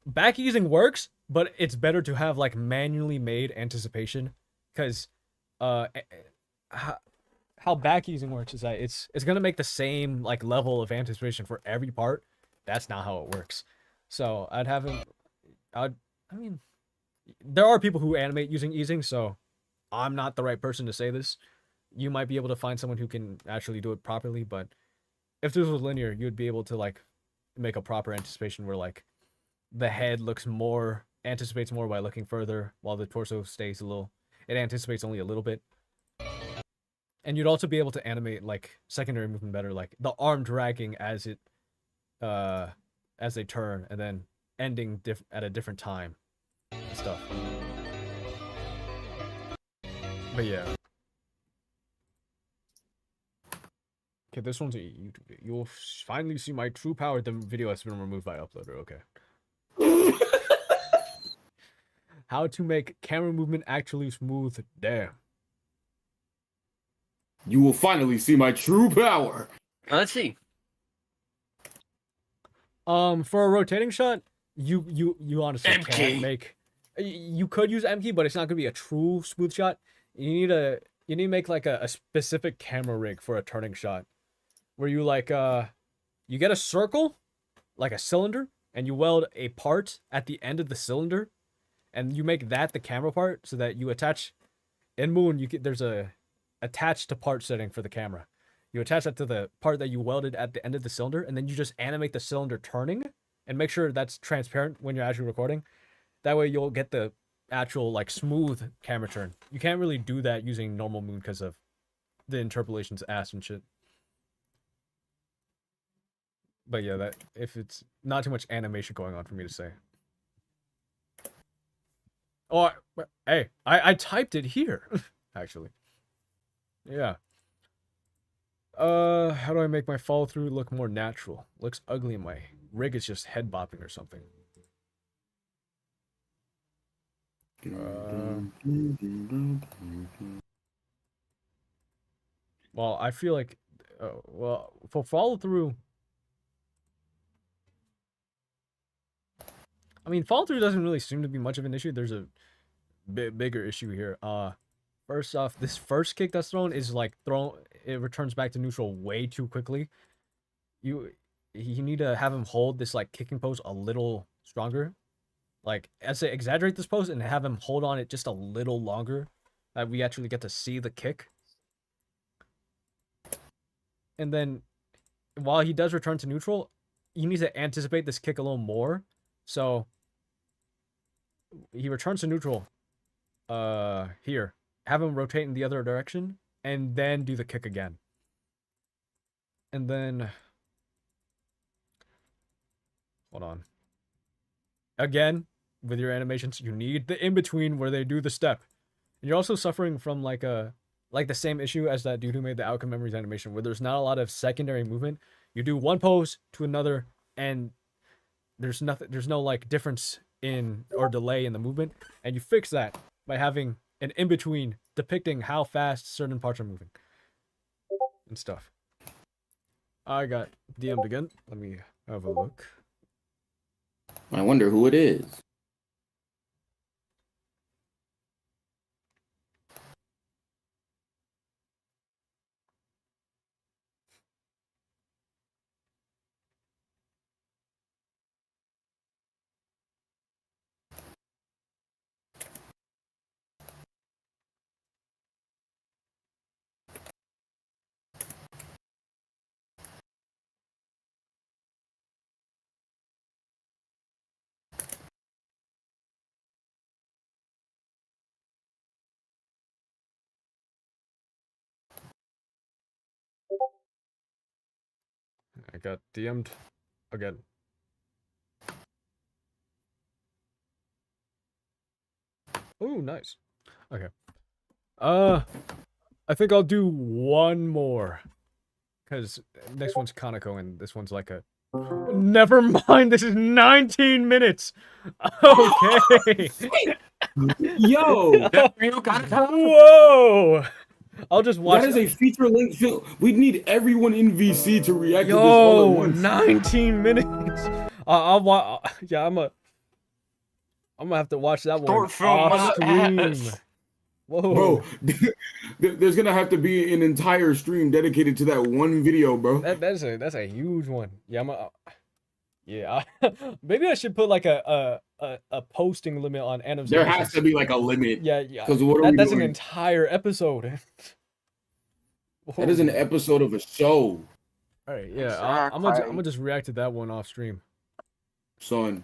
back easing works, but it's better to have like manually made anticipation, because how back easing works is that it's gonna make the same like level of anticipation for every part. That's not how it works. So I'd have him. I mean, there are people who animate using easing, so I'm not the right person to say this. You might be able to find someone who can actually do it properly, but if this was linear, you'd be able to like make a proper anticipation where like the head anticipates more by looking further, while the torso stays it anticipates only a little bit. And you'd also be able to animate like secondary movement better, like the arm dragging as they turn and then ending at a different time and stuff. But yeah. Okay, this one's a YouTube video. You'll finally see my true power. The video has been removed by uploader. Okay. How to make camera movement actually smooth. Damn. You will finally see my true power. Let's see. For a rotating shot, you honestly M key. can't make. You could use M key, but it's not gonna be a true smooth shot. You need to make like a specific camera rig for a turning shot, where you like you get a circle, like a cylinder, and you weld a part at the end of the cylinder, and you make that the camera part, so that you attach. In Moon, there's a attached to part setting for the camera. You attach that to the part that you welded at the end of the cylinder, and then you just animate the cylinder turning and make sure that's transparent when you're actually recording. That way you'll get the actual like smooth camera turn. You can't really do that using normal Moon because of the interpolation's ass and shit. But yeah, that if it's not too much animation going on for me to say. Oh, hey, I typed it here, actually. Yeah. How do I make my follow through look more natural? Looks ugly and my rig is just head bopping or something. Well, I feel like, well, for follow through, I mean, follow through doesn't really seem to be much of an issue. There's a bigger issue here. First off, this first kick that's thrown is like it returns back to neutral way too quickly. You need to have him hold this like kicking pose a little stronger. Like, I'd say exaggerate this pose and have him hold on it just a little longer, that we actually get to see the kick. And then, while he does return to neutral, you need to anticipate this kick a little more. So, he returns to neutral. Here. Have him rotate in the other direction, and then do the kick again. And then... Hold on. Again, with your animations, you need the in-between where they do the step. And you're also suffering from like the same issue as that dude who made the Outcome Memories animation, where there's not a lot of secondary movement. You do one pose to another, and there's no like difference in or delay in the movement, and you fix that by having an in-between depicting how fast certain parts are moving and stuff. I got DM'd again. Let me have a look. I wonder who it is. I got DM'd again. Oh, nice. Okay. I think I'll do one more. Because next one's Kaneko and this one's like a... Never mind, this is 19 minutes! Okay! Yo! Whoa! I'll just watch... That is a feature-length film. We need everyone in VC to react to this all at Yo, once. 19 minutes! I'll watch... Yeah, I'm gonna have to watch that one Short film off my stream. ass. Whoa. Bro, there's gonna have to be an entire stream dedicated to that one video, bro. That's a huge one. Yeah, maybe I should put like a posting limit on anime. There has to be like a limit. Yeah. Because what are we That's doing? an entire episode. That is an episode of a show. All right, yeah. I'm gonna just react to that one off stream. Son.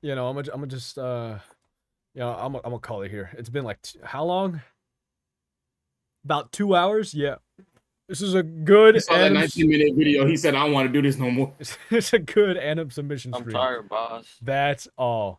You know, I'm gonna just you know, I'm gonna call it here. It's been like how long? About 2 hours. Yeah. This is a good. He saw that 19-minute video. He said, "I don't want to do this no more." It's a good anime submission I'm stream. tired, boss. That's all.